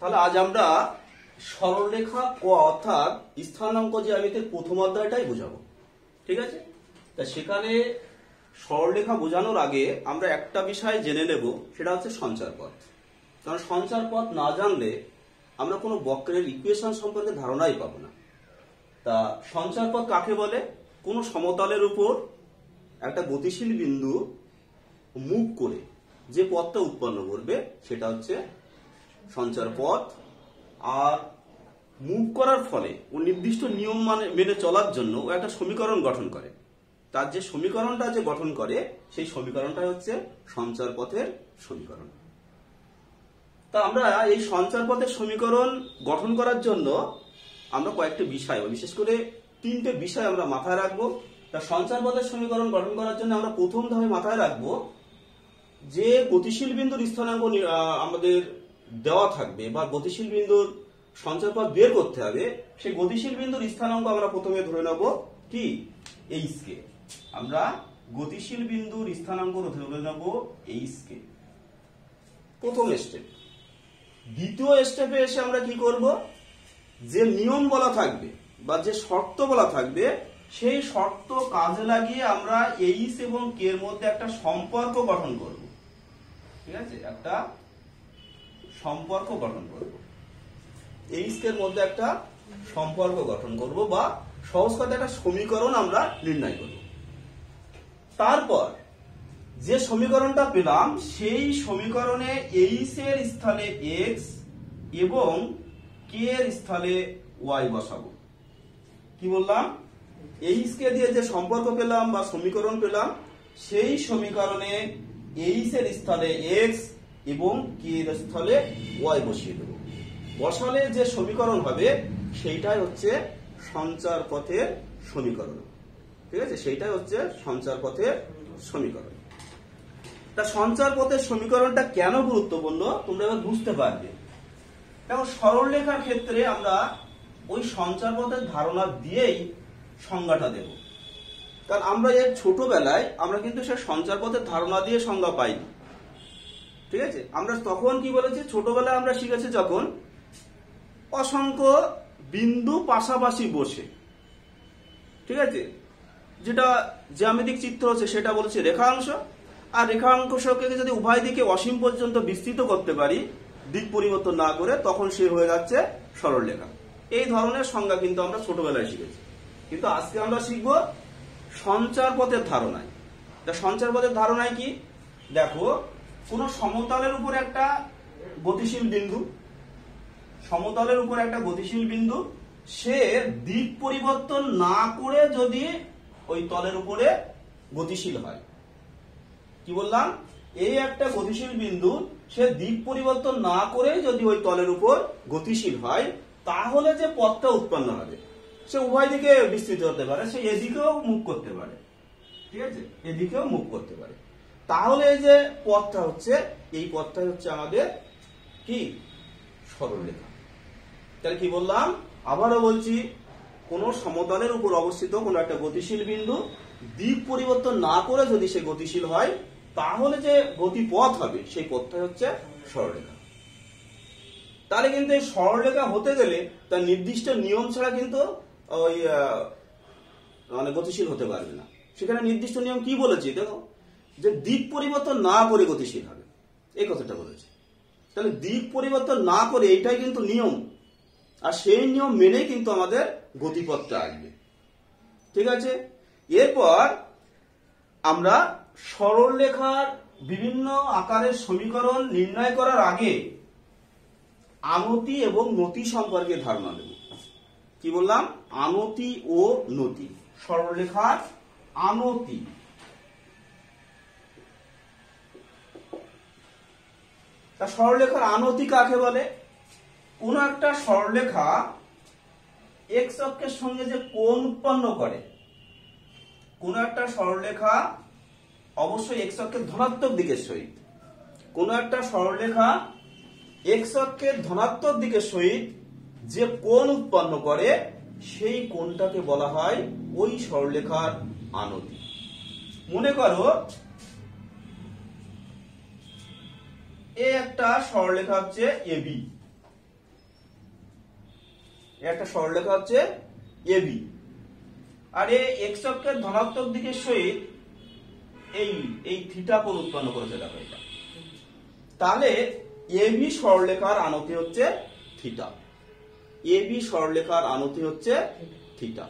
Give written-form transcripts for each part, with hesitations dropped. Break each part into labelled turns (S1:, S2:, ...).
S1: তাহলে আজ আমরা সরলরেখা ক অর্থাৎ স্থানাঙ্ক জ্যামিতির প্রথম অধ্যায়টাই বোঝাবো। ঠিক আছে, তা সেখানে সরলরেখা বোঝানোর আগে আমরা একটা বিষয় জেনে নেব, সেটা হচ্ছে সঞ্চার পথ। কারণ সঞ্চার পথ না জানলে আমরা কোনো বক্রের ইকুয়েশন সম্পর্কে ধারণাই পাবো না। তা সঞ্চার পথ কাকে বলে? কোনো সমতলের উপর একটা গতিশীল বিন্দু মুভ করে যে পথটা উৎপন্ন করবে সেটা হচ্ছে সঞ্চার পথ। আর মুভ করার ফলে ও নির্দিষ্ট নিয়ম মেনে চলার জন্য ও একটা সমীকরণ গঠন করে। তার যে সমীকরণটা যে গঠন করে সেই সমীকরণটা হচ্ছে সঞ্চার পথের সমীকরণ। তা আমরা এই সঞ্চার পথের সমীকরণ গঠন করার জন্য আমরা কয়েকটি বিষয়, বিশেষ করে তিনটে বিষয় আমরা মাথায় রাখবো। তা সঞ্চার পথের সমীকরণ গঠন করার জন্য আমরা প্রথম ধাপে মাথায় রাখবো যে গতিশীল বিন্দুর স্থানাঙ্ক আমাদের দেওয়া থাকবে বা গতিশীল বিন্দুর সঞ্চার পথ বের করতে হবে। সেই গতিশীল বিন্দুর স্থানাঙ্ক আমরা প্রথমে ধরে নেব কি এইচ কে। আমরা গতিশীল বিন্দুর স্থানাঙ্ক ধরে নেব এইচ কে, প্রথম স্টেপ। দ্বিতীয় স্টেপে এসে আমরা কি করব, যে নিয়ম বলা থাকবে বা যে শর্ত বলা থাকবে সেই শর্ত কাজে লাগিয়ে আমরা এইচ এবং কে এর মধ্যে একটা সম্পর্ক গঠন করব। ঠিক আছে, একটা সম্পর্ক গঠন করব, এইচ কে এর মধ্যে একটা সম্পর্ক গঠন করব বা সহজ কথায় একটা সমীকরণ আমরা নির্ণয় করব। তারপর যে সমীকরণটা পেলাম সেই সমীকরণে এইচ এর স্থানে এক্স এবং কে এর স্থানে ওয়াই বসাবো। কি বললাম? এইচ কে দিয়ে যে সম্পর্ক পেলাম বা সমীকরণ পেলাম সেই সমীকরণে এইচ এর স্থানে এক্স এবং কে এর স্থানে ওয়াই বসিয়ে দেব। বসালে যে সমীকরণ হবে সেইটাই হচ্ছে সঞ্চার পথের সমীকরণ। ঠিক আছে, সেইটাই হচ্ছে সঞ্চার পথের সমীকরণ। তা সঞ্চার পথের সমীকরণটা কেন গুরুত্বপূর্ণ তোমরা এবার বুঝতে পারবে। দেখো, সরলরেখার ক্ষেত্রে আমরা ওই সঞ্চার পথের ধারণা দিয়েই সংজ্ঞাটা দেব। কারণ আমরা এর ছোটবেলায় আমরা কিন্তু সে সঞ্চার পথের ধারণা দিয়ে সংজ্ঞা পাইনি। ঠিক আছে, আমরা তখন কি বলেছি, ছোটবেলায় আমরা শিখেছি যখন অসংখ্য বিন্দু পাশাপাশি বসে, ঠিক আছে, যেটা জ্যামিতিক চিত্র হচ্ছে সেটা বলেছে রেখাংশ। আর রেখাংশকে যদি উভয় দিকে অসীম পর্যন্ত বিস্তৃত করতে পারি দিক পরিবর্তন না করে, তখন সে হয়ে যাচ্ছে সরলরেখা। এই ধরনের সংজ্ঞা কিন্তু আমরা ছোটবেলায় শিখেছি। কিন্তু আজকে আমরা শিখব সঞ্চার পথের ধারণায়। সঞ্চার পথের ধারণায় কি? দেখো, কোন সমতলের উপর একটা গতিশীল বিন্দু, সমতলের উপর একটা গতিশীল বিন্দু সে দিক পরিবর্তন না করে যদি ওই তলের উপরে গতিশীল হয়। কি বললাম? এই একটা গতিশীল বিন্দু সে দিক পরিবর্তন না করে যদি ওই তলের উপর গতিশীল হয়, তাহলে যে পথটা উৎপন্ন হবে সে উভয় দিকে বিস্তৃত হতে পারে, সে এদিকেও মুভ করতে পারে। ঠিক আছে, এদিকেও মুভ করতে পারে। তাহলে এই যে পথটা হচ্ছে, এই পথটাই হচ্ছে আমাদের কি সরলরেখা। তাহলে কি বললাম? আবারও বলছি, কোন সমতলের উপর অবস্থিত কোন একটা গতিশীল বিন্দু দিক পরিবর্তন না করে যদি সে গতিশীল হয়, তাহলে যে গতিপথ হবে সেই পথটাই হচ্ছে সরলরেখা। তাহলে কিন্তু এই সরলরেখা হতে গেলে তার নির্দিষ্ট নিয়ম ছাড়া কিন্তু ওই মানে গতিশীল হতে পারবে না। সেখানে নির্দিষ্ট নিয়ম কি বলেছি দেখো, যে দিক পরিবর্তন না করে গতিশীল হবে, এই কথাটা বলেছে। তাহলে দিক পরিবর্তন না করে এইটাই কিন্তু নিয়ম, আর সেই নিয়ম মেনেই কিন্তু আমাদের গতিপথটা আসবে। ঠিক আছে, এরপর আমরা সরলরেখার বিভিন্ন আকারের সমীকরণ নির্ণয় করার আগে আনতি এবং নতি সম্পর্কে ধারণা নেব। কি বললাম? আনতি ও নতি। সরলরেখার আনতি। তা সরলরেখার আনতি কাকে বলে? কোন একটা সরলরেখা এক্স অক্ষের সঙ্গে যে কোণ উৎপন্ন করে, কোন একটা সরলরেখা অবশ্যই এক্স অক্ষের ধনাত্মক দিকের সহিত, কোন একটা সরলরেখা এক্স অক্ষের ধনাত্মক দিকের সহিত যে কোণ উৎপন্ন করে সেই কোণটাকে বলা হয় ওই সরলরেখার আনতি। মনে করো এ একটা সরলরেখা হচ্ছে এবি, একটা সরলরেখা হচ্ছে এবি, আর এক্স অক্ষের ধনাত্মক দিকের সহিত এই এই থিটা কোণ উৎপন্ন করেছে দেখো এটা। তাহলে এবি সরলরেখার আনতি হচ্ছে থিটা, এবি সরলরেখার আনতি হচ্ছে থিটা।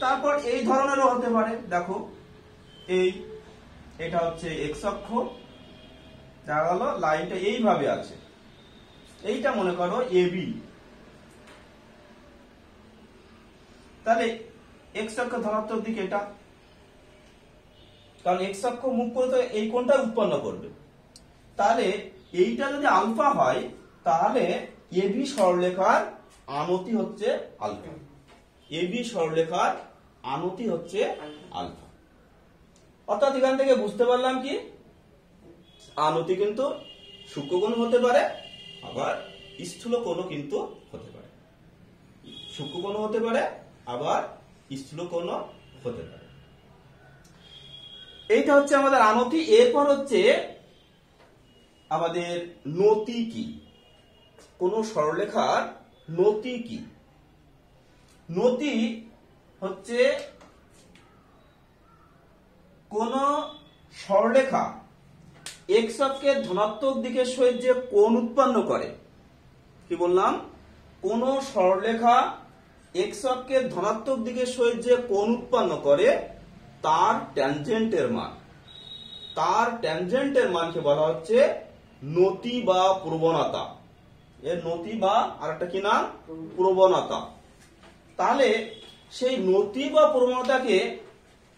S1: তারপর এই ধরনেরও হতে পারে, দেখো এটা হচ্ছে এক্স অক্ষ, দেখা গেল লাইনটা এইভাবে আছে, এইটা মনে করো এবি, তাহলে এক্স অক্ষ ধনাত্মক দিকে এটা, কারণ এক্স অক্ষ মুখ করে তো এই কোণটা উৎপন্ন করবে। তাহলে এইটা যদি আলফা হয় তাহলে এবি সরলরেখার আনতি হচ্ছে আলফা, এবি সরলরেখার আনতি হচ্ছে আলফা। অর্থাৎ এখান থেকে বুঝতে পারলাম কি, আনতি কিন্তু সূক্ষ্মকোণ হতে পারে, আবার স্থূলকোণও কিন্তু হতে পারে, সূক্ষ্মকোণ হতে পারে আবার স্থূলকোণও হতে পারে। এইটা হচ্ছে আমাদের আনতি। এরপর হচ্ছে আমাদের নতি কি, কোন সরলরেখার নতি কি। নতি হচ্ছে কোন সরলরেখা এক্স অক্ষের ধনাত্মক দিকের সহিত যে কোণ উৎপন্ন করে, কি বললাম, কোন সরলরেখা এক্স অক্ষের ধনাত্মক দিকের সহিত যে কোণ উৎপন্ন করে তার ট্যানজেন্টের মান, তার ট্যানজেন্টের মানকে বলা হচ্ছে নতি বা প্রবণতা। এর নতি বা আরেকটা কি নাম, প্রবণতা। তাহলে সেই নতি বা প্রবণতাকে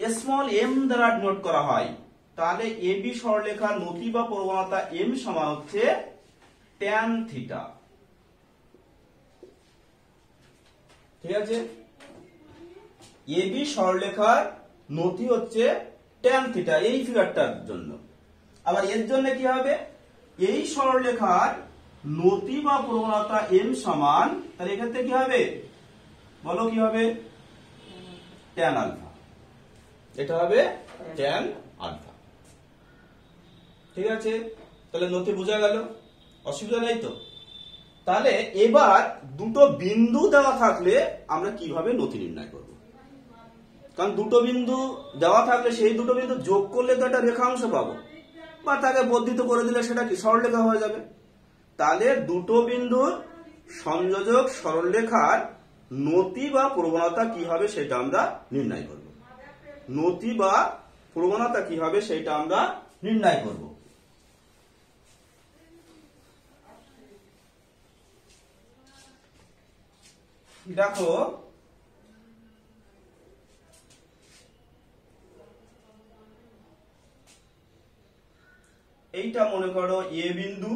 S1: স্মল এম দ্বারা নোট করা হয়। তাহলে এবি সরলরেখার নতি বা প্রবণতা এম সমান হচ্ছে ট্যান থিটা, ঠিক আছে। এবি সরলরেখার নতি হচ্ছে ট্যান থিটা এই ফিগারটার জন্য। আবার এর জন্য কি হবে, এই সরলরেখার নতি বা প্রবণতা এম সমান, তাহলে এক্ষেত্রে কি হবে বলো, কি হবে, ট্যান আলফা, এটা হবে ট্যান আলফা, ঠিক আছে। তাহলে নতি বোঝা গেল, অসুবিধা নেই তো। তাহলে এবার দুটো বিন্দু দেওয়া থাকলে আমরা কিভাবে নতি নির্ণয় করব, কারণ দুটো বিন্দু দেওয়া থাকলে সেই দুটো বিন্দু যোগ করলে তো একটা রেখাংশ পাবো, বা তাকে বর্ধিত করে দিলে সেটা কি সরলরেখা হয়ে যাবে। তাহলে দুটো বিন্দুর সংযোজক সরলরেখার নতি বা প্রবণতা কি হবে সেটা আমরা নির্ণয় করব, নতি বা প্রবণতা কি হবে সেটা আমরা নির্ণয় করব। দেখো এইটা মনে করো এ বিন্দু,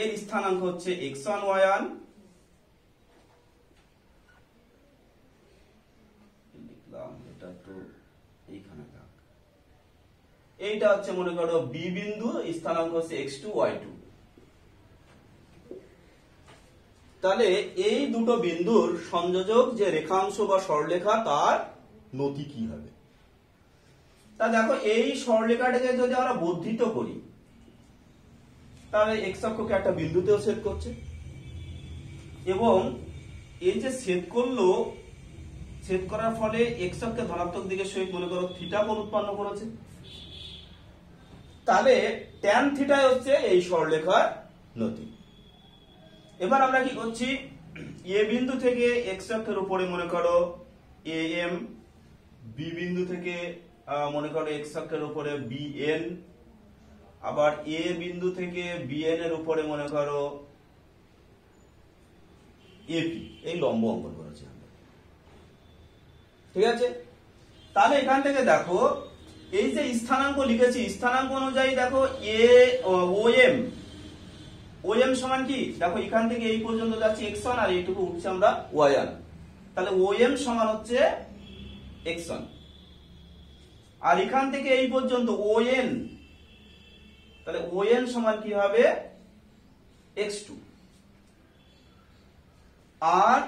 S1: এর স্থানাঙ্ক হচ্ছে x1 y1, লিখলাম এটা তো এইখানে থাক। এইটা হচ্ছে মনে করো বি বিন্দু, স্থানাঙ্ক হচ্ছে x2 y2। তাহলে এই দুটো বিন্দুর সংযোজক যে রেখাংশ বা সরলরেখা তার নতি কি হবে। তা দেখো এই সরলরেখাটাকে যদি আমরা বর্ধিত করি তাহলে এক্স অক্ষকে একটা বিন্দুতেও ছেদ করছে, এবং এই যে ছেদ করলো, ছেদ করার ফলে এক্স অক্ষে ধনাত্মক দিকের সহিত মনে করো থিটা কোণ উৎপন্ন করেছে। তাহলে ট্যান থিটা হচ্ছে এই সরলরেখার নতি। এবার আমরা কি করছি, এ বিন্দু থেকে এক্স অক্ষের উপরে মনে করো এ এম, বি বিন্দু থেকে মনে করো এক্স অক্ষের উপরে বি এন, আবার এ বিন্দু থেকে বিএন এর উপরে মনে করো এপি, এই লম্ব অঙ্কন করেছি আমরা, ঠিক আছে। তাহলে এখান থেকে দেখো এই যে স্থানাঙ্ক লিখেছি, স্থানাঙ্ক অনুযায়ী দেখো এ ওএম, ওএম সমান কি, দেখো এখান থেকে এই পর্যন্ত যাচ্ছে x1 আর এইটুকু উঠছে আমরা y1, তাহলে ওএম সমান হচ্ছে x1। আর এখান থেকে এই পর্যন্ত ওএন, তাহলে ওএন সমান কি হবে x2। আর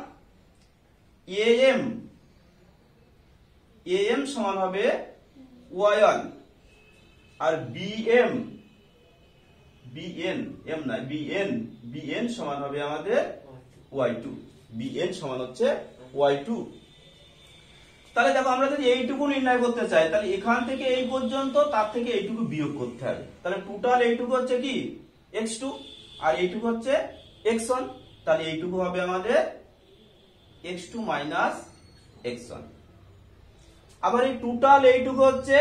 S1: এএম, এএম সমান হবে y1। আর বিএম, বিএন এম না বিএন বিএন সমান হবে আমাদের y2 বিএন সমান হচ্ছে y2। তাহলে দেখো আমরা যদি এইটুকু নির্ণয় করতে চাই তাহলে এখান থেকে এই পর্যন্ত তার থেকে এইটুকু বিয়োগ করতে হবে। তাহলে টোটাল এইটুকু হচ্ছে কি x2 আর এইটুকু হচ্ছে x1, তাহলে এইটুকু হবে আমাদের x2 মাইনাস x1। আবার এই টোটাল এইটুকু হচ্ছে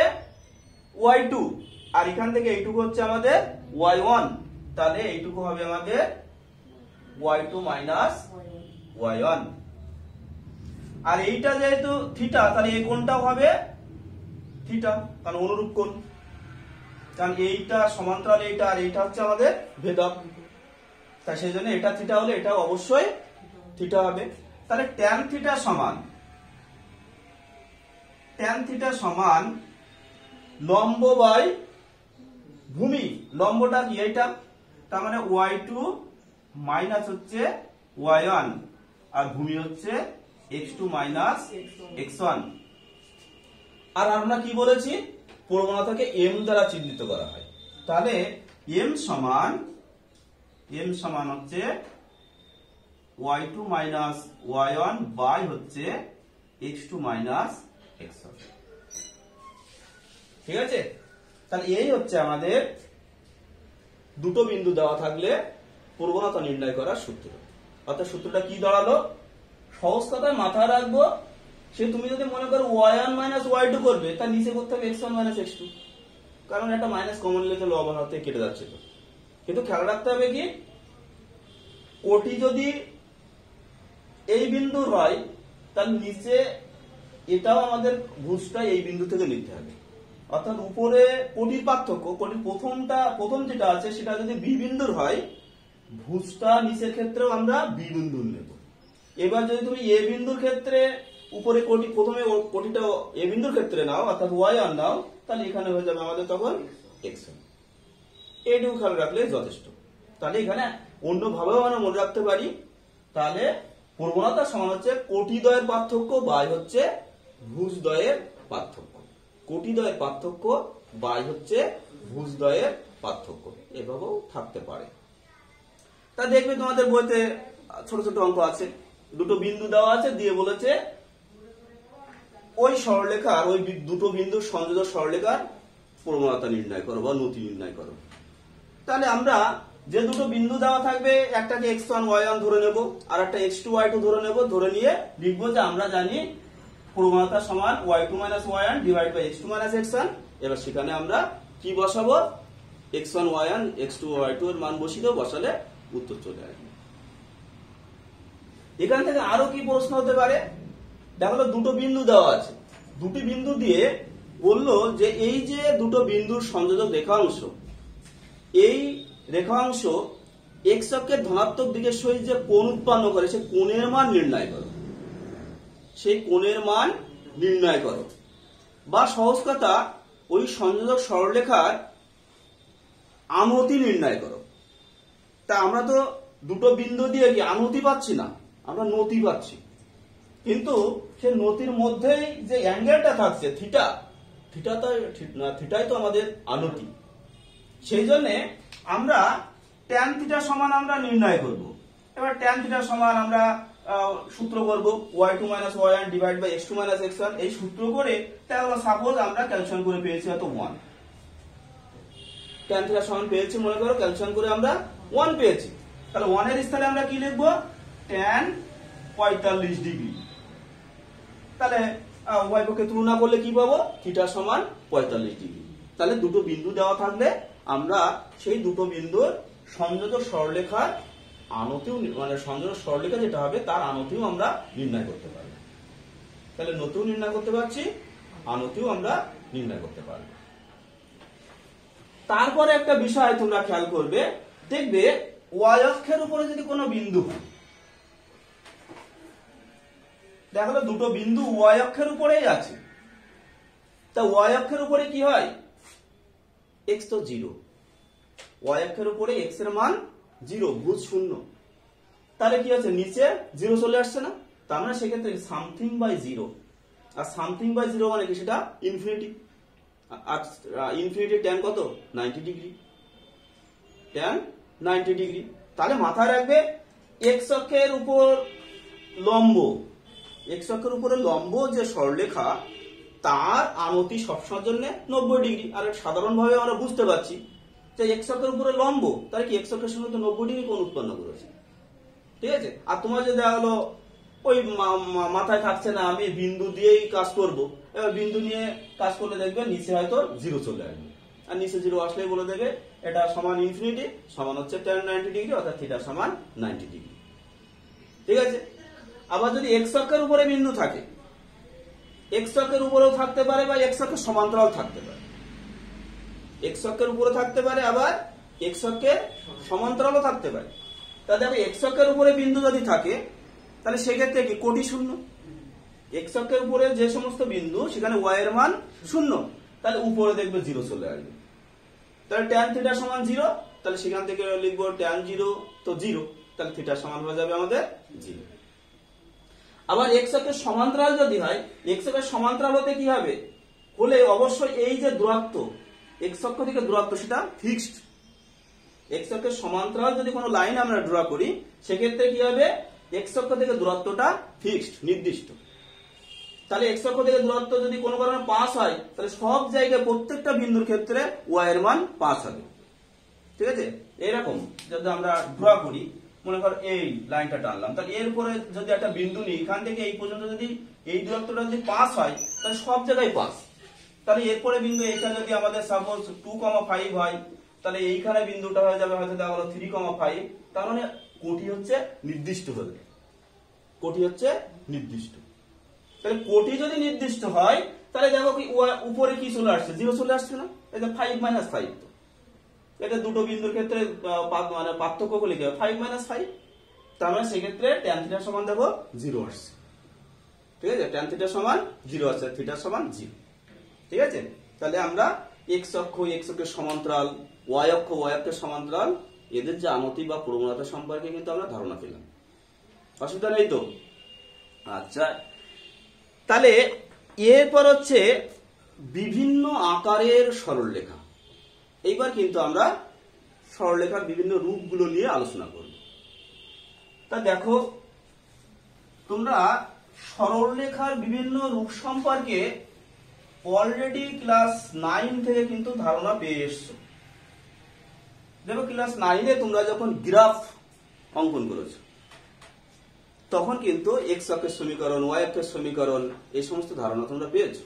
S1: y2 আর এখান থেকে এইটুকু হচ্ছে আমাদের y1, তাহলে এইটুকু হবে আমাদের y2 মাইনাস y1। আর এইটা যেহেতু থিটা তাহলে এই কোণটাও হবে থিটা, কারণ অনুরূপ কোণ, কারণ এইটা সমান্তরাল এইটা আর এইটা হচ্ছে আমাদের ভেদক, তাই সেই জন্য এটা থিটা হলে এটা অবশ্যই থিটা হবে। তাহলে ট্যান থিটা সমান লম্ব বাই ভূমি, লম্বটা কি এইটা, তার মানে y2 মাইনাস হচ্ছে y1 আর ভূমি হচ্ছে x2 মাইনাস x1। আর আমরা কি বলেছি, প্রবণতাকে m দ্বারা চিহ্নিত করা হয়, তাহলে m সমান হচ্ছে y2 মাইনাস y1 বাই হচ্ছে x2 মাইনাস x1। ঠিক আছে, তাহলে এই হচ্ছে আমাদের দুটো বিন্দু দেওয়া থাকলে প্রবণতা নির্ণয় করার সূত্র। অর্থাৎ সূত্রটা কি দাঁড়ালো, সহজ কথায় মাথায় রাখবো, সে তুমি যদি মনে করো y1 মাইনাস y2 করবে তার নিচে করতে হবে x1 মাইনাস x2, কারণ একটা মাইনাস কমন নিলে লবণ হাতে কেটে যাচ্ছে তো। কিন্তু খেয়াল রাখতে হবে কি, কোটি যদি এই বিন্দুর হয় তার নিচে এটাও আমাদের ভুজটা এই বিন্দু থেকে নিতে হবে। অর্থাৎ উপরে কোটির পার্থক্য, কোটির প্রথম যেটা আছে সেটা যদি বি বিন্দুর হয়, ভুজটা নিচের ক্ষেত্রেও আমরা বি বিন্দু নেব। এবার যদি তুমি এ বিন্দুর ক্ষেত্রে উপরে কোটি প্রথমে কোটিটা এ বিন্দুর ক্ষেত্রে নাও অর্থাৎ y1 নাও, তাহলে এখানে হয়ে যাবে আমাদের তখন x1। এইটুকু খেয়াল রাখলে যথেষ্ট। তাহলে এখানে অন্যভাবেও আমরা মনে রাখতে পারি, তাহলে প্রবণতা সমান হচ্ছে কোটিদ্বয়ের পার্থক্য বাই হচ্ছে ভুজদ্বয়ের পার্থক্য, কোটিদ্বয়ের পার্থক্য বাই হচ্ছে ভুজদ্বয়ের পার্থক্য, এভাবেও থাকতে পারে। তা দেখবে তোমাদের বইতে ছোট ছোট অঙ্ক আছে, দুটো বিন্দু দেওয়া আছে, দিয়ে বলেছে ওই সরলরেখার ওই দুটো বিন্দুর সংযোজক সরলরেখার প্রবণতা নির্ণয় করো বা নতি নির্ণয় করো। তাহলে আমরা যে দুটো বিন্দু দেওয়া থাকবে, একটাকে x1 y1 ধরে নেব আর একটা x2 y2 ধরে নেব, ধরে নিয়ে লিখবো যে আমরা জানি প্রবণতা সমান y2 minus y1 divide by x2 minus x1। এবার সেখানে আমরা কি বসাবো, x1 y1 x2 y2 এর মান বসিয়ে দেবো, বসালে উত্তর চলে আসবে। এখান থেকে আরো কি প্রশ্ন হতে পারে, দেখো দুটো বিন্দু দেওয়া আছে, দুটি বিন্দু দিয়ে বললো যে এই যে দুটো বিন্দুর সংযোজক রেখাংশ, এই রেখাংশ x অক্ষের ধনাত্মক দিকের সহিত যে কোণ উৎপন্ন করে সেই কোণের মান নির্ণয় করো, সেই কোণের মান নির্ণয় করো। বা সহজ কথা, ওই সংযোজক সরলরেখার আনতি নির্ণয় করো। তা আমরা তো দুটো বিন্দু দিয়ে কি আনতি পাচ্ছি না, আমরা নতি পাচ্ছি, কিন্তু সে নতির মধ্যেই যে অ্যাঙ্গেলটা থাকছে থিটাই তো আমাদের আনতি। সেই জন্য আমরা ট্যান থিটা সমান আমরা নির্ণয় করব। এবার ট্যান থিটা সমান আমরা সূত্র করব y2 minus y1 divide by x2 minus x1। এই সূত্র করে তাহলে সাপোজ আমরা ক্যালকুলেশন করে পেয়েছি হয়তো 1, ট্যান থিটা সমান পেয়েছি, মনে করো ক্যালকুলেশন করে আমরা 1 পেয়েছি, তাহলে 1 এর স্থানে আমরা কি লিখব, ট্যান 45 ডিগ্রি। তাহলে y পক্ষে তুলনা করলে কি পাবো, থিটা সমান 45 ডিগ্রি। তাহলে দুটো বিন্দু দেওয়া থাকলে আমরা সেই দুটো বিন্দুর সংযোজক সরলরেখার আনতিও, মানে সংযোজক সরলরেখা যেটা হবে তার আনতিও আমরা নির্ণয় করতে পারব। তাহলে নতিও নির্ণয় করতে পারছি, আনতিও আমরা নির্ণয় করতে পারব। তারপরে একটা বিষয় তোমরা খেয়াল করবে, দেখবে y অক্ষের উপরে যদি কোনো বিন্দু হয়, দেখো দুটো বিন্দু y অক্ষের উপরেই আছে, তা y অক্ষের উপরে কি হয়, x তো 0, y অক্ষের উপরে x এর মান 0, ভুজ 0, তাহলে কি আছে নিচে 0 চলে আসছে না, তার মানে সেক্ষেত্রে সামথিং বাই 0, আর সামথিং বাই 0 মানে কি, সেটা ইনফিনিটি। আর ইনফিনিটি ট্যান কত, 90 ডিগ্রি। tan 90 degree. তাহলে মাথায় রাখবে এক্স অক্ষের উপর লম্ব, এক্স অক্ষের উপরে লম্ব যে সরলরেখা তার আনতি সবসময়ের জন্য 90 ডিগ্রি। আর সাধারণভাবে আমরা বুঝতে পারছি যে এক্স অক্ষের উপরে লম্ব, তাহলে কি এক্স অক্ষের সঙ্গে তো 90 ডিগ্রি কোণ উৎপন্ন করেছে, ঠিক আছে। আর তোমার যে দেখা হলো ওই মাথায় থাকছে না আমি বিন্দু দিয়েই কাজ করব, এবার বিন্দু নিয়ে কাজ করলে দেখবে নিচে হয়তো জিরো চলে আসবে, আর নিচে জিরো আসলেই বলে দেবে এটা সমান ইনফিনিটি, সমান হচ্ছে tan 90 ডিগ্রি, অর্থাৎ থিটা সমান 90 ডিগ্রি, ঠিক আছে। আবার যদি এক্স অক্ষের উপরে বিন্দু থাকে, এক্স অক্ষের উপরেও থাকতে পারে বা এক্স অক্ষের সমান্তরাল থাকতে পারে, এক্স অক্ষের উপরে থাকতে পারে আবার এক্স অক্ষের সমান্তরালও থাকতে পারে। তাহলে দেখো এক্স অক্ষের উপরে বিন্দু যদি থাকে তাহলে সেক্ষেত্রে কি কোটি শূন্য, এক্স অক্ষের উপরে যে সমস্ত বিন্দু সেখানে ওয়াই এর মান শূন্য, তাহলে উপরে দেখবে জিরো চলে আসবে। তাহলে tan থিটা সমান 0, তাহলে সেখান থেকে লিখবো tan 0 তো 0, তাহলে থিটা সমান হয়ে যাবে আমাদের 0। আবার এক্স অক্ষের সমান্তরাল যদি হয়, এক্স অক্ষের সমান্তরাল হতে কি হবে, হলে অবশ্যই এই যে দূরত্ব এক্স অক্ষ থেকে দূরত্ব সেটা ফিক্সড। এক্স অক্ষের সমান্তরাল যদি কোনো লাইন আমরা ড্র করি সেক্ষেত্রে কি হবে, এক্স অক্ষ থেকে দূরত্বটা ফিক্সড, নির্দিষ্ট। তাহলে এক্স অক্ষ থেকে দূরত্ব যদি কোনো কারণে 5 হয় তাহলে সব জায়গায় প্রত্যেকটা বিন্দুর ক্ষেত্রে ওয়াই এর মান 5 হবে, ঠিক আছে। এরকম যদি আমরা ড্র করি, মনে করো এই লাইনটা টানলাম, তাহলে এর উপরে যদি একটা বিন্দু নিই, এখান থেকে এই পর্যন্ত যদি এই দূরত্বটা যদি 5 হয় তাহলে সব জায়গায় 5। তাহলে এরপরে বিন্দু এখানে যদি আমাদের সাপোজ 2,5 হয় তাহলে এইখানে বিন্দুটা হয়ে যাবে হয়তো দেখা হলো 3,5। তার মানে কোটি হচ্ছে নির্দিষ্ট হবে, কোটি হচ্ছে নির্দিষ্ট। তাহলে কোটি যদি নির্দিষ্ট হয় তাহলে দেখো কি উপরে কি চলে আসছে, 0 চলে আসছে না, এটা 5 - 5। তো এটা দুটো বিন্দুর ক্ষেত্রে মানে পার্থক্য গুলি কি 5 - 5, তার মানে সেক্ষেত্রে tan থিটা সমান দেখো 0 আসছে, ঠিক আছে। tan থিটা সমান 0 আসছে, থিটা সমান 0, ঠিক আছে। তাহলে আমরা এক্স অক্ষ এক্স অক্ষের সমান্তরাল, ওয়াই অক্ষ ওয়াই অক্ষের সমান্তরাল, এদের যে আনতি বা প্রবণতা সম্পর্কে কিন্তু আমরা ধারণা পেলাম, অসুবিধা নেই তো। আচ্ছা, তাহলে এরপর হচ্ছে বিভিন্ন আকারের সরলরেখা। এইবার কিন্তু আমরা সরলরেখার বিভিন্ন রূপগুলো নিয়ে আলোচনা করব। তা দেখো তোমরা সরলরেখার বিভিন্ন রূপ সম্পর্কে অলরেডি ক্লাস 9 থেকে কিন্তু ধারণা পেয়ে এসছো। দেখো ক্লাস 9-এ তোমরা যখন গ্রাফ অঙ্কন করেছো তখন কিন্তু এক্স অক্ষের সমীকরণ, ওয়াই অক্ষের সমীকরণ, এই সমস্ত ধারণা তোমরা পেয়েছো।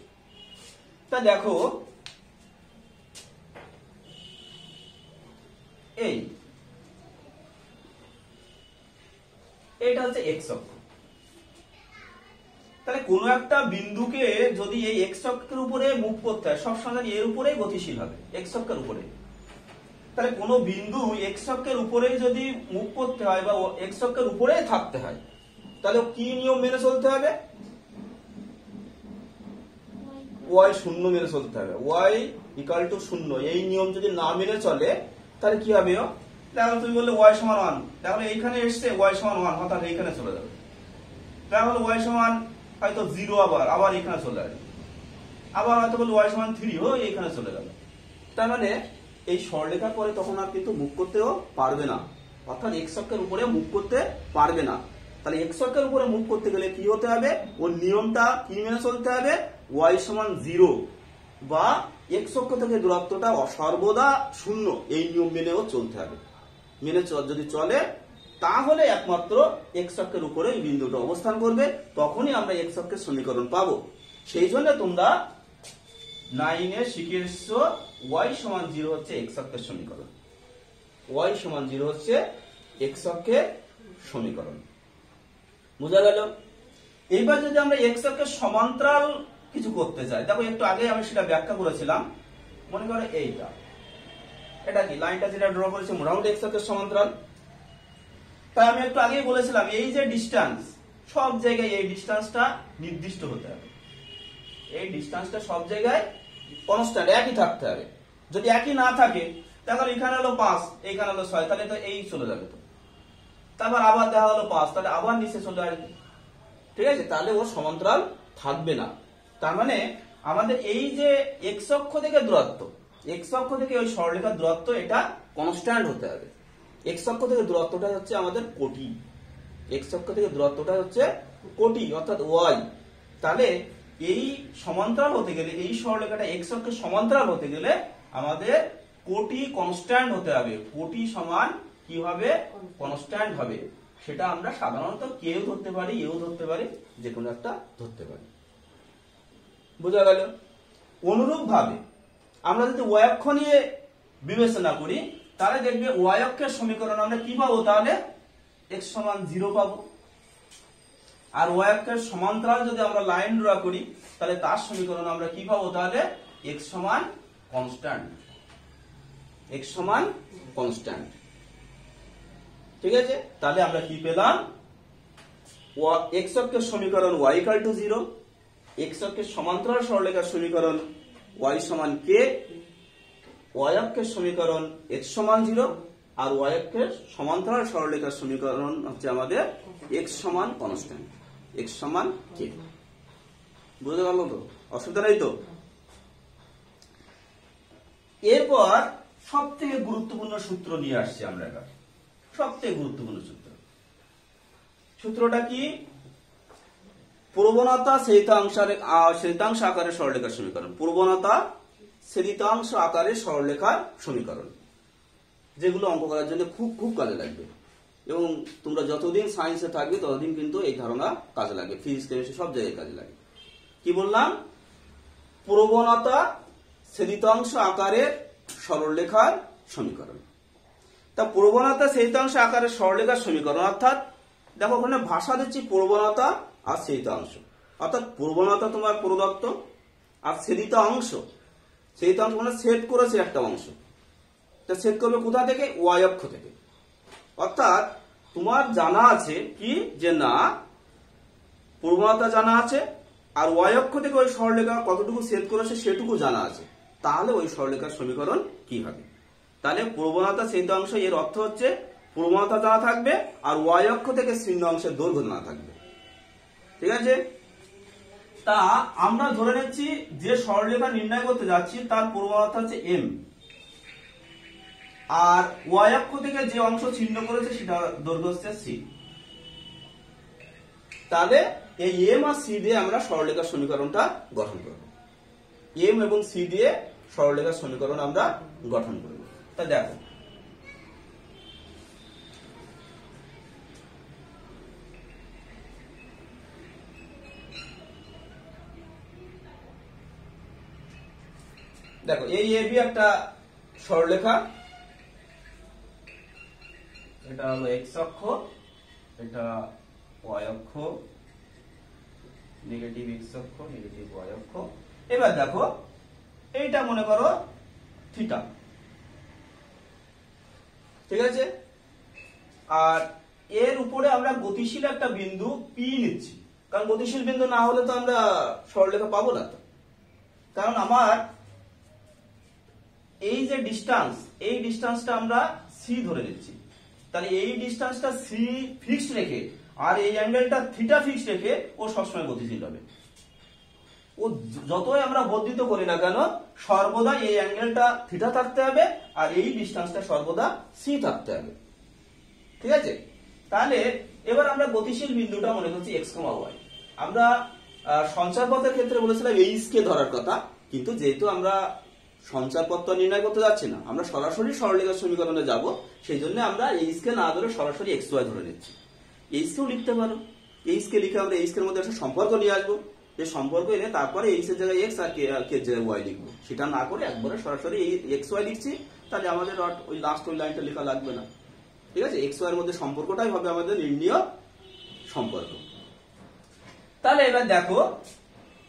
S1: তা দেখো এইটা হচ্ছে এক্স অক্ষ। তাহলে কোন একটা বিন্দুকে যদি এই এক্স অক্ষের উপরে মুভ করতে হয়, সবসময় এর উপরেই গতিশীল হবে, এক্স অক্ষের উপরে। তাহলে কোন বিন্দু এক্স অক্ষের উপরেই যদি মুভ করতে হয় বা এক্স অক্ষের উপরেই থাকতে হয় তাহলে কি নিয়ম মেনে চলতে হবে, ওয়াই শূন্য মেনে চলতে হবে, ওয়াই ইকুয়াল টু 0। এই নিয়ম যদি না মেনে চলে তাহলে কি হবে, তাহলে তুমি বললে ওয়াই সমান 1, তাহলে এইখানে এসছে ওয়াই সমান 1, হঠাৎ এইখানে চলে যাবে। তাহলে ওয়াই সমান হয়তো 0, আবার এখানে চলে আসবে, আবার হয়তো বললো ওয়াই সমান 3, এইখানে চলে গেল। তার মানে এই সরলরেখার পরে তখন আর কিন্তু মুভ করতেও পারবে না, অর্থাৎ এক্স অক্ষের উপরে মুভ করতে পারবে না। তাহলে এক্স অক্ষের উপরে মুভ করতে গেলে কি হতে হবে, ওর নিয়মটা কি মেনে চলতে হবে, ওয়াই সমান 0 বা এক্স অক্ষ থেকে দূরত্বটা সর্বদা 0, এই নিয়ম মেনেও চলতে হবে। মেনে যদি চলে তাহলে একমাত্র এক্স অক্ষের উপরে এই বিন্দুটা অবস্থান করবে, তখনই আমরা এক্স অক্ষের সমীকরণ পাবো। সেই জন্য তোমরা 9-এ শিখে এসছো ওয়াই সমান 0 হচ্ছে এক্স অক্ষের সমীকরণ, ওয়াই সমান 0 হচ্ছে এক্স অক্ষের সমীকরণ, বোঝা গেল। এইবার যদি আমরা এক্স অক্ষের সমান্তরাল কিছু করতে চাই, দেখো একটু আগে আমি সেটা ব্যাখ্যা করেছিলাম। মনে করো এটা কি লাইনটা যেটা ড্র করেছে মোটামুটি এক্স অক্ষের সমান্তরাল। তাই আমি একটু আগেই বলেছিলাম এই যে ডিসটেন্স, সব জায়গায় এই ডিসটেন্সটা নির্দিষ্ট হতে হবে, এই ডিসটেন্সটা সব জায়গায় কনস্ট্যান্ট একই থাকতে হবে। যদি একই না থাকে তাহলে এখানে হলো 5, এইখানে হলো 6, তাহলে তো এই চলে যাবে। তো তারপর আবার দেখা হলো 5, তাহলে আবার নিচে চলে আসবে, ঠিক আছে, তাহলে ও সমান্তরাল থাকবে না। তার মানে আমাদের এই যে এক্স অক্ষ থেকে দূরত্ব, এক্স অক্ষ থেকে ওই সরলরেখার দূরত্ব এটা কনস্ট্যান্ট হতে হবে। এক্স অক্ষ থেকে দূরত্বটা হচ্ছে আমাদের কোটি, এক্স অক্ষ থেকে দূরত্বটা হচ্ছে কোটি অর্থাৎ ওয়াই। তাহলে এই সমান্তরাল হতে গেলে, এই সরলরেখাটা এক্স অক্ষের সমান্তরাল হতে গেলে আমাদের কোটি কনস্ট্যান্ট হতে হবে। কোটি সমান কি হবে? কনস্ট্যান্ট হবে। সেটা আমরা সাধারণত কেউ ধরতে পারি, এও ধরতে পারি, যে কোনো একটা ধরতে পারি। বোঝা গেল? অনুরূপ ভাবে আমরা যদি ওয়াই অক্ষ নিয়ে বিবেচনা করি তাহলে দেখবে ওয়াই অক্ষের সমীকরণ আমরা কি পাবো? তাহলে x সমান 0 পাবো। আর ওয়াই অক্ষের সমান্তরাল যদি আমরা লাইন ড্র করি তাহলে তার সমীকরণ আমরা কি পাবো? তাহলে x সমান কনস্ট্যান্ট, x সমান কনস্ট্যান্ট। ঠিক আছে? তাহলে আমরা কি পেলাম? x অক্ষের সমীকরণ y = 0, x অক্ষের সমান্তরাল সরলরেখার সমীকরণ y সমান k, y অক্ষের সমীকরণ x সমান 0, আর y অক্ষের সমান্তরাল সরলরেখার সমীকরণ হচ্ছে আমাদের x সমান কনস্ট্যান্ট, x সমান k। বুঝতে পারলো তো? অসুবিধা নেই তো? এরপর সবথেকে গুরুত্বপূর্ণ সূত্র নিয়ে আসছি আমরা এবার। সবথেকে গুরুত্বপূর্ণ সূত্র, সূত্রটা কি? প্রবণতা ছেদিতাংশ আকারের সরলরেখার সমীকরণ। প্রবণতা ছেদিতাংশ আকারের সরলরেখার সমীকরণ, যেগুলো অঙ্ক করার জন্য খুব খুব কাজে লাগবে, এবং তোমরা যতদিন সায়েন্সে থাকবে ততদিন কিন্তু এই ধারণা কাজে লাগবে। ফিজিক্স, কেমিস্ট্রি সব জায়গায় কাজে লাগে। কি বললাম? প্রবণতা ছেদিতাংশ আকারের সরলরেখার সমীকরণ। তা প্রবণতা ছেদিতাংশ আকারের সরলরেখার সমীকরণ অর্থাৎ দেখো ওখানে ভাষা দিচ্ছি প্রবণতা আর ছেদিতাংশ, অর্থাৎ প্রবণতা তোমার প্রদত্ত, আর ছেদিতাংশ মানে ছেদ করেছে একটা অংশ, তা ছেদ করবে কোথা থেকে? ওয়াই অক্ষ থেকে। অর্থাৎ তোমার জানা আছে কি, যে না প্রবণতা জানা আছে আর ওয়াই অক্ষ থেকে ওই সরলরেখা কতটুকু ছেদ করেছে সেটুকু জানা আছে, তাহলে ওই সরলরেখার সমীকরণ কি হবে? তাহলে প্রবণতা ছেদিতাংশ এর অর্থ হচ্ছে প্রবণতা জানা থাকবে আর ওয়াই অক্ষ থেকে ছিন্ন অংশের দৈর্ঘ্য জানা থাকবে। ঠিক আছে? তা আমরা ধরে নিচ্ছি যে সরলরেখা নির্ণয় করতে যাচ্ছি তার প্রবণতা হচ্ছে m, আর ওয়াই অক্ষ থেকে যে অংশ ছিন্ন করেছে সেটা দৈর্ঘ্য হচ্ছে c। তাহলে এই m আর c দিয়ে আমরা সরলরেখার সমীকরণটা গঠন করব। m এবং c দিয়ে সরলরেখার সমীকরণ আমরা গঠন করব। তা দেখো দেখো এই এবি একটা সরলরেখা, এটা হলো এক্স অক্ষ, এটা ওয়াই অক্ষ, নেগেটিভ এক্স অক্ষ, নেগেটিভ ওয়াই অক্ষ। এবার দেখো এইটা মনে করো থিটা। ঠিক আছে? আর এর উপরে আমরা গতিশীল একটা বিন্দু পি নিচ্ছি, কারণ গতিশীল বিন্দু না হলে তো আমরা সরলরেখা পাবো না। তো কারণ আমার এই যে ডিস্টেন্স, এই ডিস্টেন্সটা আমরা সি ধরে নিচ্ছি, তাহলে এই ডিস্টেন্সটা সি ফিক্সড রেখে আর এই অ্যাঙ্গেলটা থিটা ফিক্সড রেখে ও সবসময় গতিশীল হবে। ও যতই আমরা বর্ধিত করি না কেন সর্বদা এই অ্যাঙ্গেলটা থিটা থাকতে হবে আর এই ডিস্টেন্সটা সর্বদা সি থাকতে হবে। ঠিক আছে? তাহলে এবার আমরা গতিশীল বিন্দুটা মনে করছি এক্স কমা ওয়াই। আমরা সঞ্চারপথের ক্ষেত্রে বলেছিলাম এইচ কে ধরার কথা, কিন্তু যেহেতু আমরা সঞ্চারপথ নির্ণয় করতে যাচ্ছি না, আমরা সরাসরি সরলরেখার সমীকরণে যাব, সেই জন্য আমরা এইচ কে না ধরে সরাসরি এক্স ওয়াই ধরে নিচ্ছি। এইচ কেও লিখতে পারো, এইচ কে লিখে আমরা এইচ এর মধ্যে একটা সম্পর্ক নিয়ে আসবো, যে সম্পর্ক এনে তারপরে এইচ এর জায়গায় এক্স আর কে এর জায়গায় ওয়াই লিখবো। সেটা না করে একবারে সরাসরি এই এক্স ওয়াই লিখছি, তাহলে আমাদের ওই লাস্ট ওই লাইনটা লেখা লাগবে না। ঠিক আছে? এক্স ওয়াই এর মধ্যে সম্পর্কটাই হবে আমাদের নির্ণীয় সম্পর্ক। তাহলে এবার দেখো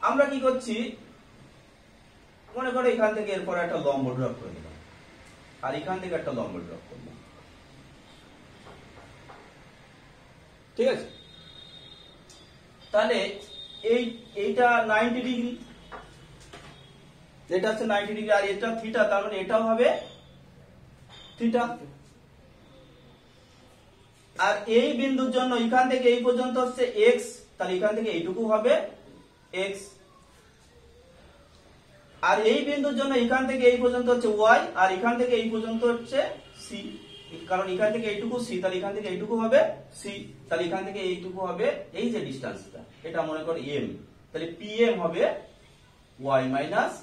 S1: আমরা কি করছি, মনে করো এখান থেকে এরপর একটা লম্ব ড্রপ করে দিলাম আর এখান থেকে একটা লম্ব ড্রপ করলাম। ঠিক আছে? তাহলে এইটা 90 ডিগ্রি, এটা হচ্ছে 90 ডিগ্রি, আর এটা থিটা, তার মানে এটাও হবে থিটা। আর এই বিন্দুর জন্য এখান থেকে এই পর্যন্ত হচ্ছে এক্স, তাহলে এখান থেকে এইটুকু হবে এক্স। আর এই বিন্দুর জন্য এখান থেকে এই পর্যন্ত হচ্ছে y, আর এখান থেকে এই পর্যন্ত হচ্ছে c, কারণ এখান থেকে এইটুকু c, তাহলে এখান থেকে এইটুকু হবে c, তাহলে এখান থেকে এইটুকু হবে এই যে ডিসটেন্সটা, এটা মনে করো m, তাহলে pm হবে y মাইনাস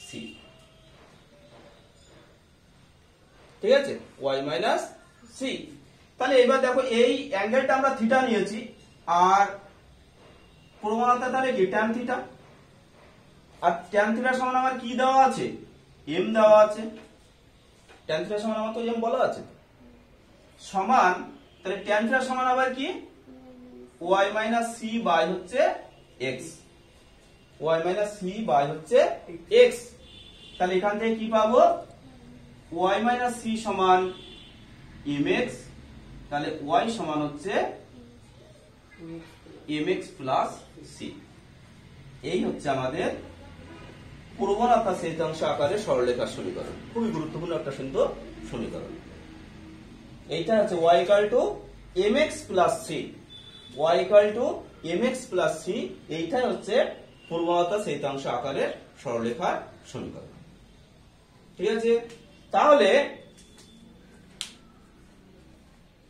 S1: c। ঠিক আছে, y মাইনাস c। তাহলে এবার দেখো এই অ্যাঙ্গেলটা আমরা থিটা নিয়েছি, আর প্রবণতা তাহলে কি ট্যান থিটা, আর ট্যান থিটা সমান আমার কি দেওয়া আছে, m দেওয়া আছে, ট্যান থিটা সমান আমার তো m বলা আছে, সমান তাহলে ট্যান থিটা সমান আবার কি y মাইনাস c বাই হচ্ছে x, y minus c by হচ্ছে x। তাহলে এখান থেকে কি পাবো, y মাইনাস c সমান mx, তাহলে y সমান হচ্ছে mx প্লাস c। এই হচ্ছে আমাদের প্রবণতা ছেদাংশ আকারে সরলরেখার সমীকরণ, খুবই গুরুত্বপূর্ণ একটা কিন্তু সমীকরণ। এইটা হচ্ছে y equal to mx plus c, y equal to mx plus c, এইটাই হচ্ছে প্রবণতা ছেদাংশ আকারের সরলরেখার সমীকরণ। ঠিক আছে, তাহলে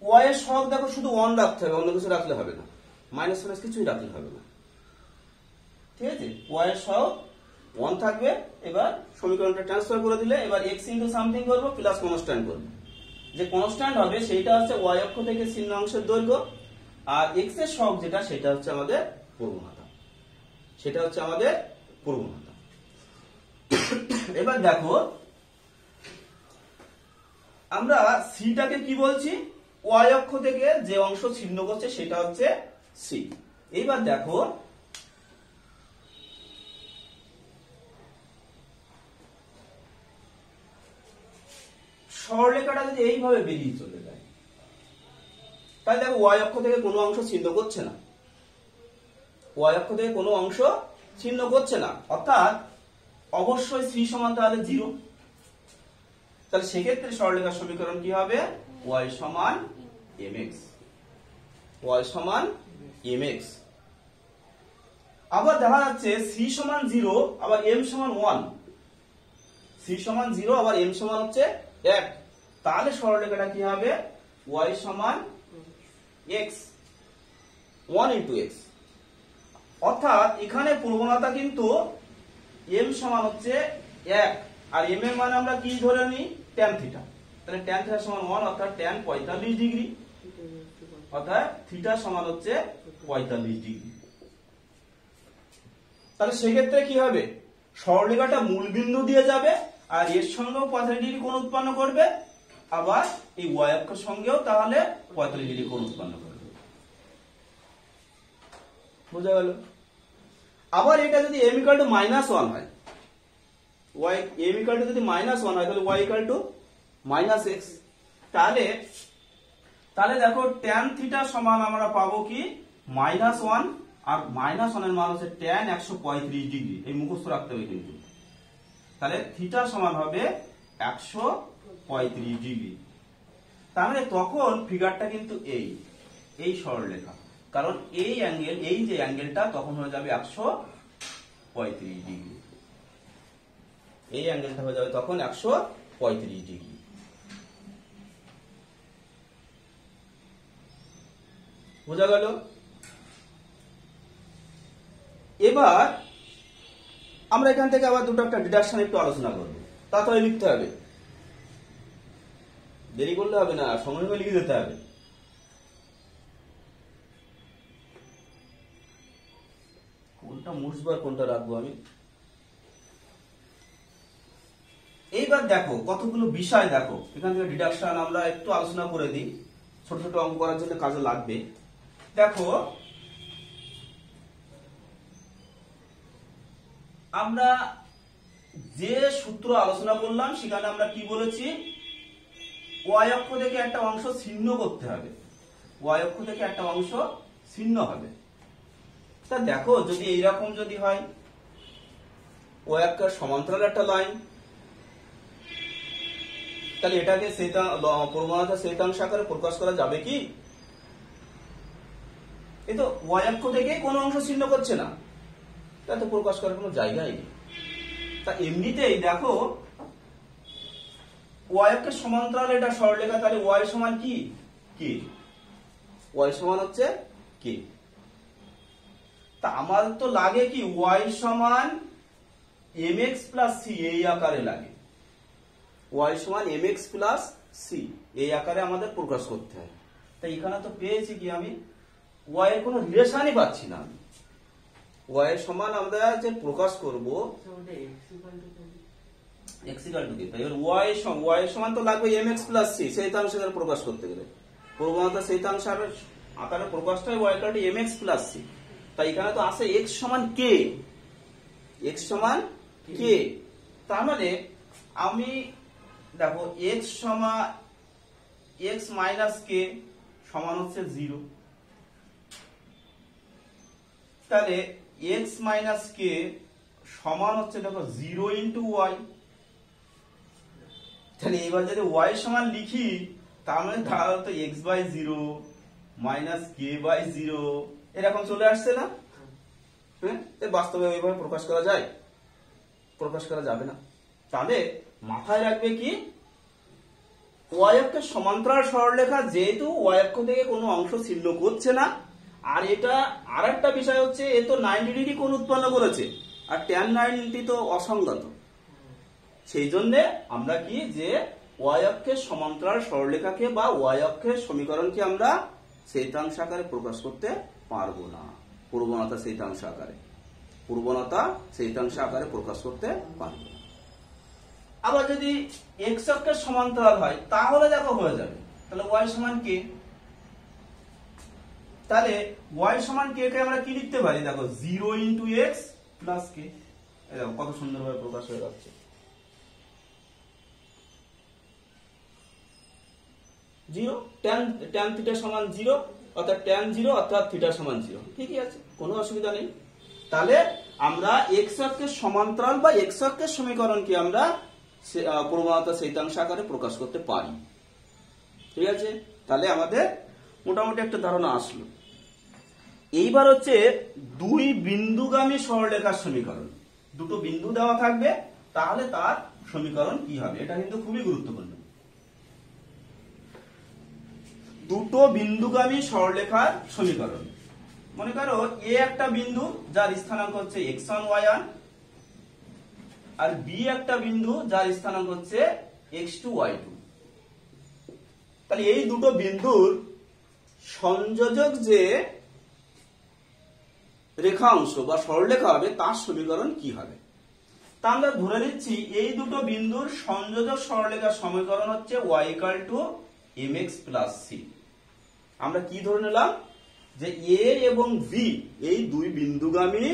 S1: y এর সহগ দেখো শুধু 1 রাখতে হবে, অন্য কিছু রাখলে হবে না, মাইনাস প্লাস কিছুই রাখলে হবে না। ঠিক আছে, y এর সহগ 1 থাকবে। এবার সমীকরণটা ট্রান্সফার করে দিলে এবার x ইনটু সামথিং করব প্লাস কনস্ট্যান্ট করব, যে কনস্ট্যান্ট হবে সেটা হচ্ছে y অক্ষ থেকে চিহ্ন অংশের দৈর্ঘ্য, আর x এর সহগ যেটা সেটা হচ্ছে আমাদের প্রবণতা, সেটা হচ্ছে আমাদের প্রবণতা। এবার দেখো আমরা সিটাকে কি বলছি, y অক্ষ থেকে যে অংশ ছিন্ন করছে সেটা হচ্ছে c। এইবার দেখো সরলরেখাটা যদি এইভাবে বেরিয়ে চলে যায়, তাহলে দেখো y অক্ষ থেকে কোনো অংশ ছিন্ন করছে না, y অক্ষ থেকে কোনো অংশ ছিন্ন করছে না, অর্থাৎ অবশ্যই c সমান তাহলে 0। তাহলে সেক্ষেত্রে সরলরেখার সমীকরণ কি হবে, y সমান mx, y সমান mx। আবার দেখা যাচ্ছে c সমান 0 আবার m সমান 1, c সমান 0 আবার m সমান হচ্ছে 1, তাহলে সরলরেখাটা কি হবে, y সমান x, 1 ইনটু x। অর্থাৎ এখানে প্রবণতা কিন্তু m সমান হচ্ছে 1, আর m এর মান আমরা কি ধরে নিই, tan থিটা, তাহলে tan থিটা সমান 1, অর্থাৎ tan 45 ডিগ্রি, অর্থাৎ থিটা সমান হচ্ছে 45 ডিগ্রি। তাহলে সেক্ষেত্রে কি হবে, সরলরেখাটা মূল বিন্দু দিয়ে যাবে, আর এর সঙ্গেও 45 ডিগ্রি কোণ উৎপন্ন করবে, আবার এই y অক্ষের সঙ্গেও তাহলে 45 ডিগ্রি কোণ উৎপন্ন করবে। বোঝা গেল? আবার এটা যদি m = -1 হয়, y m = যদি -1 হয়, তাহলে y = -x, তাহলে দেখো tan থিটা সমান আমরা পাবো কি -1, আর -1 এর মান হচ্ছে tan 135 ডিগ্রি, এই মুখস্থ রাখতে হবে কিন্তু। তাহলে থিটা সমান হবে 135 ডিগ্রি। তাহলে তখন ফিগারটা কিন্তু এই সরলরেখা, কারণ এই অ্যাঙ্গেল, এই যে অ্যাঙ্গেলটা তখন হয়ে যাবে 135 ডিগ্রি, এই অ্যাঙ্গেলটা হয়ে যাবে তখন 135 ডিগ্রি। বোঝা গেল? এবার আমরা এখান থেকে আবার দুটো একটা ডিডাকশন একটু আলোচনা করব, তাড়াতাড়ি লিখতে হবে, দেরি করলে হবে না, সময় সঙ্গে লিখে দিতে হবে। কোনটা মুছবো আর কোনটা রাখবো আমি। এইবার দেখো কতগুলো বিষয়, দেখো এখান থেকে ডিডাকশন আমরা একটু আলোচনা করে দিই, ছোট ছোট অঙ্ক করার জন্য কাজে লাগবে। দেখো আমরা যে সূত্র আলোচনা করলাম সেখানে আমরা কি বলেছি, y অক্ষ থেকে একটা অংশ ছিন্ন করতে হবে, y অক্ষ থেকে একটা অংশ ছিন্ন হবে। তা দেখো যদি এইরকম যদি হয়, y অক্ষের সমান্তরাল একটা লাইন, তাহলে এটাকে প্রবণতা ছেদাংশ আকারে প্রকাশ করা যাবে কি? এই তো y অক্ষ থেকে কোনো অংশ ছিন্ন করছে না, তাতে প্রকাশ করার কোনো জায়গাই নেই। তা এমনিতেই দেখো ওয়াই অক্ষের সমান্তরাল এটা সরলরেখা, তাহলে ওয়াই সমান কি কে, ওয়াই সমান হচ্ছে কে। তা আমার তো লাগে কি ওয়াই সমান এম এক্স প্লাস সি এই আকারে লাগে, ওয়াই সমান এম এক্স প্লাস সি এই আকারে আমাদের প্রকাশ করতে হয়। তাই এখানে তো পেয়েছি কি আমি ওয়াই এর কোনো রিলেশনই পাচ্ছি না, আমি ওয়াই এর সমান আমরা যে প্রকাশ করব x ইকুয়াল টু কি, তাই এর ওয়াই এর সমান তো লাগবে এম এক্স প্লাস সি সেইতাংশ আকারে প্রকাশ করতে গেলে, প্রবণতা সেইতাংশ আকারে প্রকাশটাই Y equal to M X plus C. তাই এখানে তো আছে x সমান কে, x সমান কে, তার মানে আমি দেখো x সমান x মাইনাস কে সমান হচ্ছে 0, তাহলে x মাইনাস কে সমান হচ্ছে দেখো 0 ইন্টু ওয়াই। তাহলে এবার যদি y সমান লিখি তার মানে তাহলে তো x by 0 minus k by 0 এরকম চলে আসছে না? হ্যাঁ, বাস্তবে ওইভাবে প্রকাশ করা যায়? প্রকাশ করা যাবে না। তাহলে মাথায় রাখবে কি ওয়াই অক্ষের সমান্তরাল সরলরেখা, যেহেতু ওয়াই অক্ষ থেকে কোনো অংশ ছিন্ন করছে না, আর এটা আর একটা বিষয় হচ্ছে এ তো 90 ডিগ্রি কোণ উৎপন্ন করেছে, আর tan 90 তো অসঙ্গত। সেই জন্য আমরা কি যে ওয়াই অক্ষের সমান্তরাল সরলরেখাকে বা ওয়াই অক্ষের সমীকরণকে আমরা সেইতাংশ আকারে প্রকাশ করতে পারবো না, প্রবণতা সেইতাংশ আকারে, প্রবণতা সেইতাংশ আকারে প্রকাশ করতে পারবো না। আবার যদি এক্স অক্ষের সমান্তরাল হয় তাহলে দেখো হয়ে যাবে, তাহলে ওয়াই সমান কে, তাহলে ওয়াই সমান কে কে আমরা কি লিখতে পারি দেখো 0 ইন্টু এক্স প্লাস কে, দেখো কত সুন্দরভাবে প্রকাশ হয়ে যাচ্ছে। 0 tan থিটা সমান 0 অর্থাৎ tan 0 অর্থাৎ থিটা সমান 0, ঠিকই আছে, কোনো অসুবিধা নেই। তাহলে আমরা এক্স অক্ষের সমান্তরাল বা এক্স অক্ষের সমীকরণকে আমরা প্রবণতা সেইতাংশ আকারে প্রকাশ করতে পারি, ঠিক আছে। তাহলে আমাদের মোটামুটি একটা ধারণা আসলো। এইবার হচ্ছে দুই বিন্দুগামী সরলরেখার সমীকরণ, দুটো বিন্দু দেওয়া থাকবে তাহলে তার সমীকরণ কি হবে, এটা কিন্তু খুবই গুরুত্বপূর্ণ। দুটো বিন্দুগামী সরলরেখার সমীকরণ, মনে করো এ একটা বিন্দু যার স্থানাঙ্ক হচ্ছে x1 y1, আর বি একটা বিন্দু যার স্থানাঙ্ক হচ্ছে x2 y2। তাহলে এই দুটো বিন্দুর সংযোজক যে রেখাংশ বা সরলরেখা হবে তার সমীকরণ কি হবে, তা আমরা ধরে নিচ্ছি এই দুটো বিন্দুর সংযোজক সরলরেখার সমীকরণ হচ্ছে y equal to mx plus c। আমরা কি ধরে নিলাম যে a এবং b এই দুই বিন্দুগামী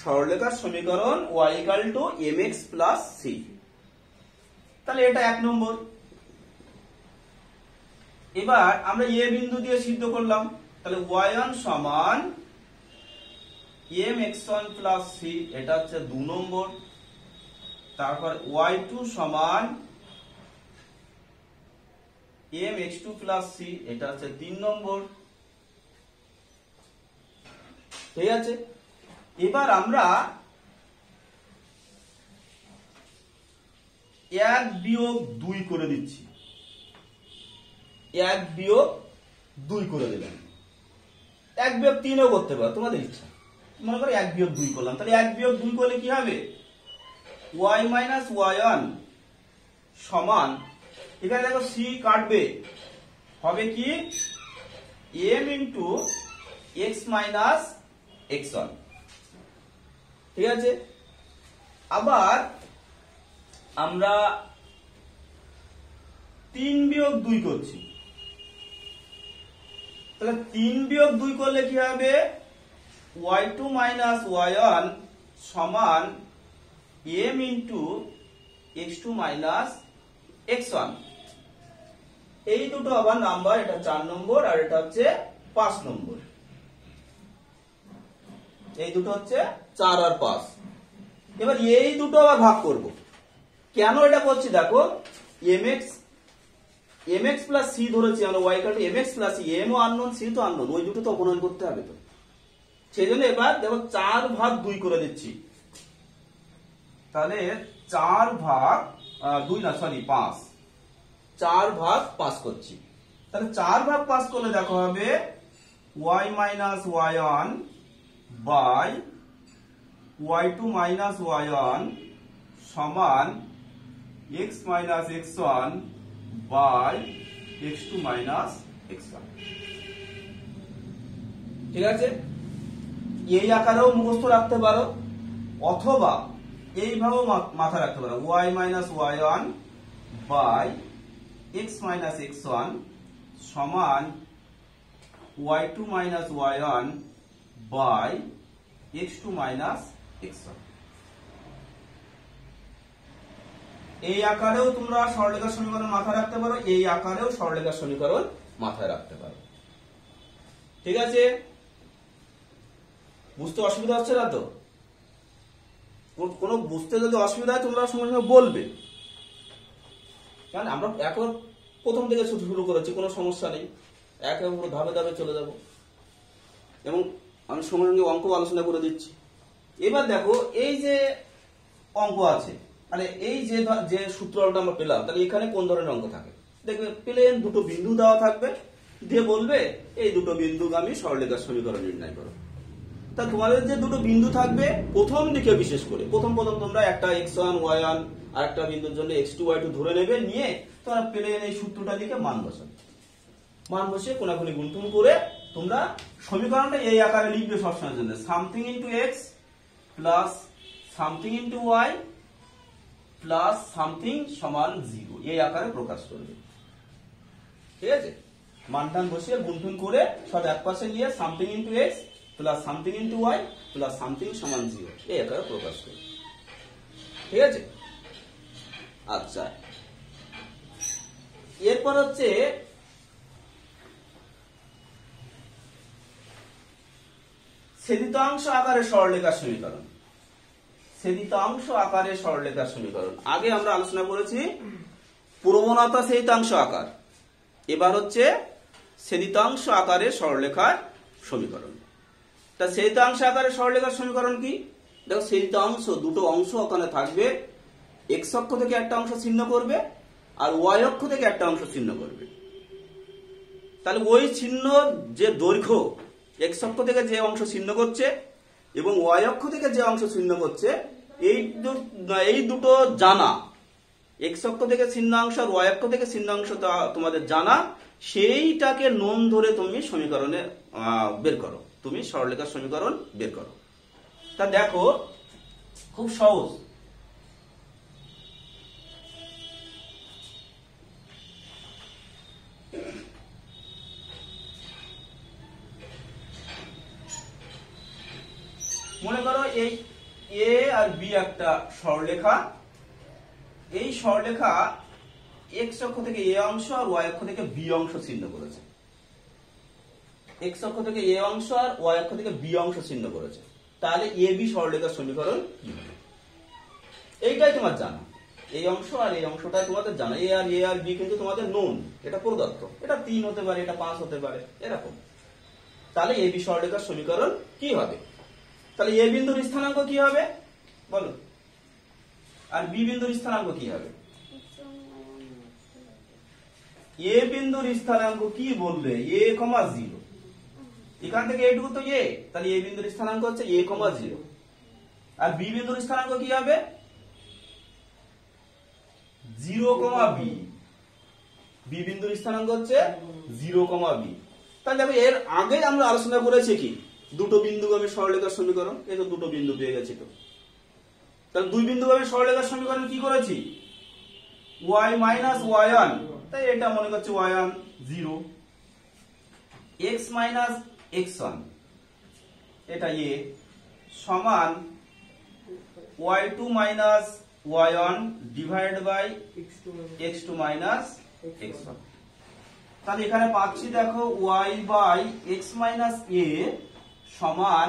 S1: সরলরেখার সমীকরণ y equal to mx plus c। তাহলে এটা এক নম্বর। এবার আমরা a বিন্দু দিয়ে সিদ্ধ করলাম, তাহলে y1 সমান mx1 প্লাস c, এটা হচ্ছে 2 নম্বর। তারপর y2 সমান mx2 প্লাস c, এটা হচ্ছে 3 নম্বর, ঠিক আছে। এবার আমরা 1 বিয়োগ 2 করে দিচ্ছি, 1 বিয়োগ 2 করে দিলাম, 1 বিয়োগ 3ও করতে পারো তোমাদের ইচ্ছা। মনে করো 1 বিয়োগ 2 করলাম, তাহলে 1 বিয়োগ 2 করলে কি হবে y মাইনাস y1 সমান, এখানে দেখো c কাটবে, হবে কি m into x minus x1, ঠিক আছে। আবার আমরা 3 বিয়োগ 2 করছি, তাহলে 3 বিয়োগ 2 করলে কি হবে y2 মাইনাস y1 সমান m into x2 minus x1। এই দুটো আবার নাম্বার, এটা 4 নম্বর আর এটা হচ্ছে 5 নম্বর, এই দুটো হচ্ছে 4 আর 5। এবার এই দুটো আবার ভাগ করব, কেন এটা করছি দেখো mx প্লাস c ধরেছি আমরা, y equal to mx plus c, m ও আননোন c তো আননোন, ওই দুটো তো অপনয়ন করতে হবে, তো সেই জন্য এবার দেখো 4 ভাগ 2 করে দিচ্ছি, তাহলে 5 করছি। তাহলে 4 ভাগ 5 করলে দেখো হবে y minus y1 by y2 minus y1 সমান x minus x1 by x2 minus x1। ঠিক আছে, এই আকারেও মুখস্থ রাখতে পারো অথবা এইভাবেও মাথায় রাখতে পারো y minus y1 by x minus x1 সমান y2 minus y1 by x2 minus x1। এই আকারেও তোমরা সরলরেখার সমীকরণ মাথায় রাখতে পারো, এই আকারেও সরলরেখার সমীকরণ মাথায় রাখতে পারো। ঠিক আছে, বুঝতে অসুবিধা হচ্ছে না তো? কোনো বুঝতে যদি অসুবিধা হয় তোমরা সঙ্গে সঙ্গে বলবে, কারণ আমরা এখন প্রথম থেকে শুরু করেছি, কোনো সমস্যা নেই, একেবারে পুরো ধাপে ধাপে চলে যাব এবং আমি সঙ্গে সঙ্গে অঙ্ক আলোচনা করে দিচ্ছি। এবার দেখো এই যে অঙ্ক আছে, মানে এই যে সূত্রটা আমরা পেলাম, তাহলে এখানে কোন ধরনের অঙ্ক থাকে দেখবে, প্লেন দুটো বিন্দু দেওয়া থাকবে, দিয়ে বলবে এই দুটো বিন্দুগামী সরলরেখার সমীকরণ নির্ণয় করো। তা তোমাদের যে দুটো বিন্দু থাকবে প্রথম দিকে, বিশেষ করে প্রথম তোমরা একটা x1 y1 আর একটা বিন্দুর জন্য x2 y2 ধরে নেবে, নিয়ে তোমরা প্লেন এই সূত্রটা দিকে মান বসাবে, মান বসিয়ে কোনাকুনি গুণটুন করে তোমরা সমীকরণটা এই আকারে লিখবে সবসময়ের জন্য, something into x plus something into y plus something সমান 0, এই আকারে প্রকাশ করবে। ঠিক আছে, মানটান বসিয়ে গুণটুন করে সব এক পাশে নিয়ে something into x plus something into y plus something সমান 0, এই আকারে প্রকাশ করবে। ঠিক আছে, আচ্ছা এরপর হচ্ছে ছেদিতাংশ আকারে সরলরেখার সমীকরণ। ছেদিতাংশ আকারে সরলরেখার সমীকরণ আগে আমরা আলোচনা করেছি প্রবণতা ছেদিতাংশ আকার, এবার হচ্ছে ছেদিতাংশ আকারে সরলরেখার সমীকরণ। তা ছেদিতাংশ আকারে সরলরেখার সমীকরণ কি? দেখো ছেদিতাংশ দুটো অংশ ওখানে থাকবে, এক্স অক্ষ থেকে একটা অংশ ছিন্ন করবে আর ওয়াই অক্ষ থেকে একটা অংশ ছিন্ন করবে। তাহলে ওই ছিন্ন যে দৈর্ঘ্য, এক্স অক্ষ থেকে যে অংশ ছিন্ন করছে এবং ওয়াই অক্ষ থেকে যে অংশ ছিন্ন করছে, এই দুটো জানা, এক্স অক্ষ থেকে ছিন্ন অংশ আর ওয়াই অক্ষ থেকে ছিন্ন অংশ তোমাদের জানা, সেইটাকে নোম ধরে তুমি সমীকরণে বের করো, তুমি সরলরেখার সমীকরণ বের করো। তা দেখো খুব সহজ, মনে করো এই এ আর বি একটা সরলরেখা, এই সরলরেখা এক্স অক্ষ থেকে এ অংশ আর ওয়াই অক্ষ থেকে বি অংশ ছিন্ন করেছে, এক্স অক্ষ থেকে এ অংশ আর ওয়াই অক্ষ থেকে বি অংশ ছিন্ন করেছে। তাহলে এ বি সরলরেখার সমীকরণ কি হবে? এইটাই তোমার জানা, এই অংশ আর এই অংশটাই তোমাদের জানা, এ আর বি কিন্তু তোমাদের নোন, এটা প্রদত্ত, এটা 3 হতে পারে, এটা 5 হতে পারে, এরকম। তাহলে এ বি সরলরেখার সমীকরণ কি হবে? তাহলে এ বিন্দুর স্থানাঙ্ক কি হবে বলো, আর বি বিন্দুর স্থানাঙ্ক কি হবে? এ বিন্দুর স্থানাঙ্ক কি বললে? a, 0, এখান থেকে এইটুকু তো এ, তাহলে এ বিন্দুর স্থানাঙ্ক হচ্ছে a, 0। আর বি বিন্দুর স্থানাঙ্ক কি হবে? 0, b, বি বিন্দুর স্থানাঙ্ক হচ্ছে 0, b। তাহলে দেখো এর আগে আমরা আলোচনা করেছি কি, দুটো বিন্দুগামী সরলরেখার সমীকরণ, এই তো দুটো বিন্দু পেয়ে গেছি। তো তাহলে দুই বিন্দুগামী সরলরেখার সমীকরণ কি করেছি? y মাইনাস y1, তাই এটা মনে করছে y1 0, x মাইনাস x1 এটা a সমান y2 minus y1 divide by x2 minus x1। তাহলে এখানে পাচ্ছি দেখো y by x minus a সমান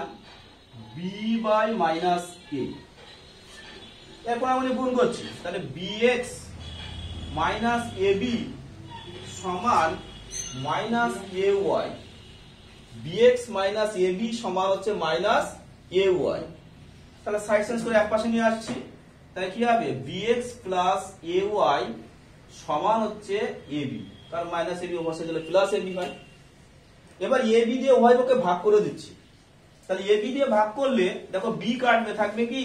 S1: b বাই মাইনাস a। এরপর আমি গুণ করছি, তাহলে bx মাইনাস ab সমান minus ay, bx minus ab সমান হচ্ছে মাইনাস ay। তাহলে সাইড চেঞ্জ করে এক পাশে নিয়ে আসছি, তাই কি হবে bx প্লাস ay সমান হচ্ছে ab, কারণ মাইনাস ab বসে গেলে প্লাস ab হয়। এবার ab দিয়ে উভয় পক্ষে ভাগ করে দিচ্ছি, তাহলে ab দিয়ে ভাগ করলে দেখো b কাটবে, থাকবে কি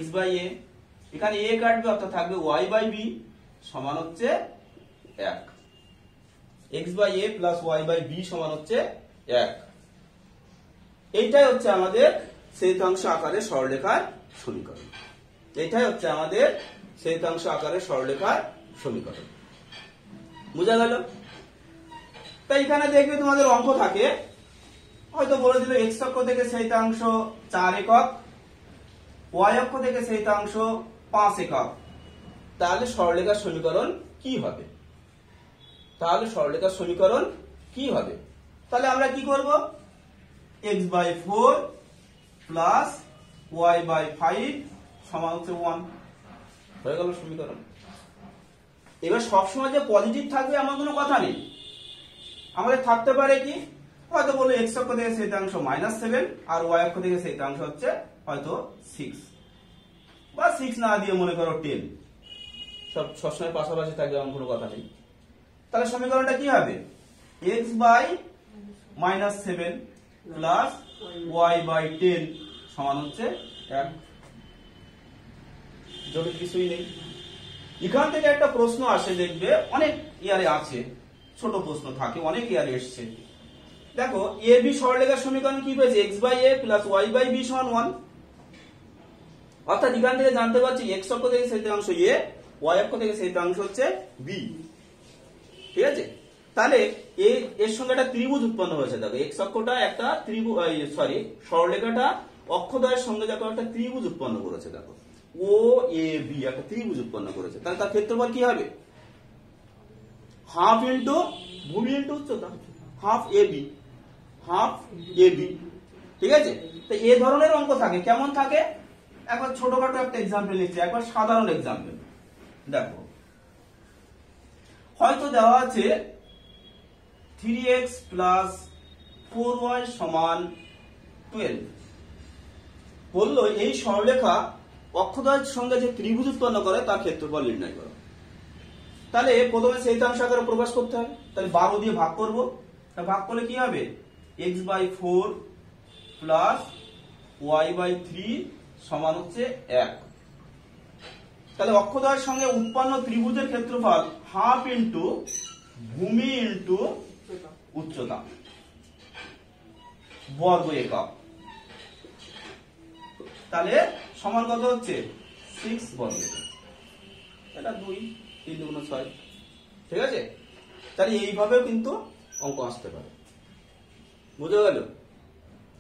S1: x বাই a, এখানে a কাটবে অর্থাৎ থাকবে y বাই b সমান হচ্ছে 1, x by a plus y by b সমান হচ্ছে 1। এইটাই হচ্ছে আমাদের ছেদিতাংশ আকারের সরলরেখার সমীকরণ, এইটাই হচ্ছে আমাদের ছেদিতাংশ আকারের সরলরেখার সমীকরণ। বুঝা গেল? তাই এখানে দেখবে তোমাদের অঙ্ক থাকে, হয়তো বলে দিল x অক্ষ থেকে ছেদিতাংশ 4 একক, y অক্ষ থেকে ছেদিতাংশ 5 একক, তাহলে সরলরেখার সমীকরণ কি হবে? তাহলে সরলরেখার সমীকরণ কি হবে? তাহলে আমরা কি করব, x by 4 plus y by 5 সমান হচ্ছে 1, হয়ে গেল সমীকরণ। এবার সবসময় যে পজিটিভ থাকবে এমন কোনো কথা নেই, আমাদের থাকতে পারে কি, হয়তো বললো x অক্ষ থেকে ছেদিতাংশ -7 আর y অক্ষ থেকে ছেদিতাংশ হচ্ছে হয়তো 6 বা 6 না দিয়ে মনে করো 10, সবসময় পাশাপাশি থাকবে এমন কোনো কথা নেই। তাহলে সমীকরণটা কি হবে, x by -7 plus y by 10 সমান হচ্ছে 1, জটিল কিছুই নেই। এখান থেকে একটা প্রশ্ন আসে, দেখবে অনেক ইয়ারে আছে, ছোট প্রশ্ন থাকে, অনেক ইয়ারে এসছে। দেখো এ বি সরলরেখার সমীকরণ কি হয়েছে, x by a plus y by b সমান 1, অর্থাৎ এখান থেকে জানতে পারছি x অক্ষ থেকে ছেদিতাংশ a, y অক্ষ থেকে ছেদিতাংশ হচ্ছে b, ঠিক আছে? তাহলে এর সঙ্গে একটা ত্রিভুজ উৎপন্ন হয়েছে, দেখো x অক্ষটা একটা ত্রিভুজ, সরি সরলরেখাটা অক্ষদ্বয়ের সঙ্গে দেখো একটা ত্রিভুজ উৎপন্ন করেছে, দেখো ও এ বি একটা ত্রিভুজ উৎপন্ন করেছে, তাহলে তার ক্ষেত্রফল কি হবে, হাফ ইন্টু ভূমি ইন্টু উচ্চতা, half A B, half A B, ঠিক আছে? তো এই ধরনের অঙ্ক থাকে, কেমন থাকে, একবার ছোটখাটো একটা এক্সাম্পল নিচ্ছি, একবার সাধারণ এক্সাম্পল দেখো। হয়তো দেওয়া আছে 3x প্লাস 4y সমান 12, বললো এই সরলরেখা অক্ষদ্বয়ের সঙ্গে যে ত্রিভুজ উৎপন্ন করে তার ক্ষেত্রফল নির্ণয় করো। তাহলে প্রথমে ছেদিতাংশ আকারে প্রকাশ করতে হবে, তাহলে 12 দিয়ে ভাগ করব, ভাগ করলে কি হবে, x by 4 plus y by 3 সমান হচ্ছে 1। তাহলে অক্ষদ্বয়ের সঙ্গে উৎপন্ন ত্রিভুজের ক্ষেত্রফল হাফ ইন্টু ভূমি ইন্টু উচ্চতা বর্গ একক, তাহলে সমান কত হচ্ছে 6 বর্গ একক, এটা 2 3 2 6, ঠিক আছে? তাহলে এইভাবেও কিন্তু অঙ্ক আসতে পারে, বুঝে গেল?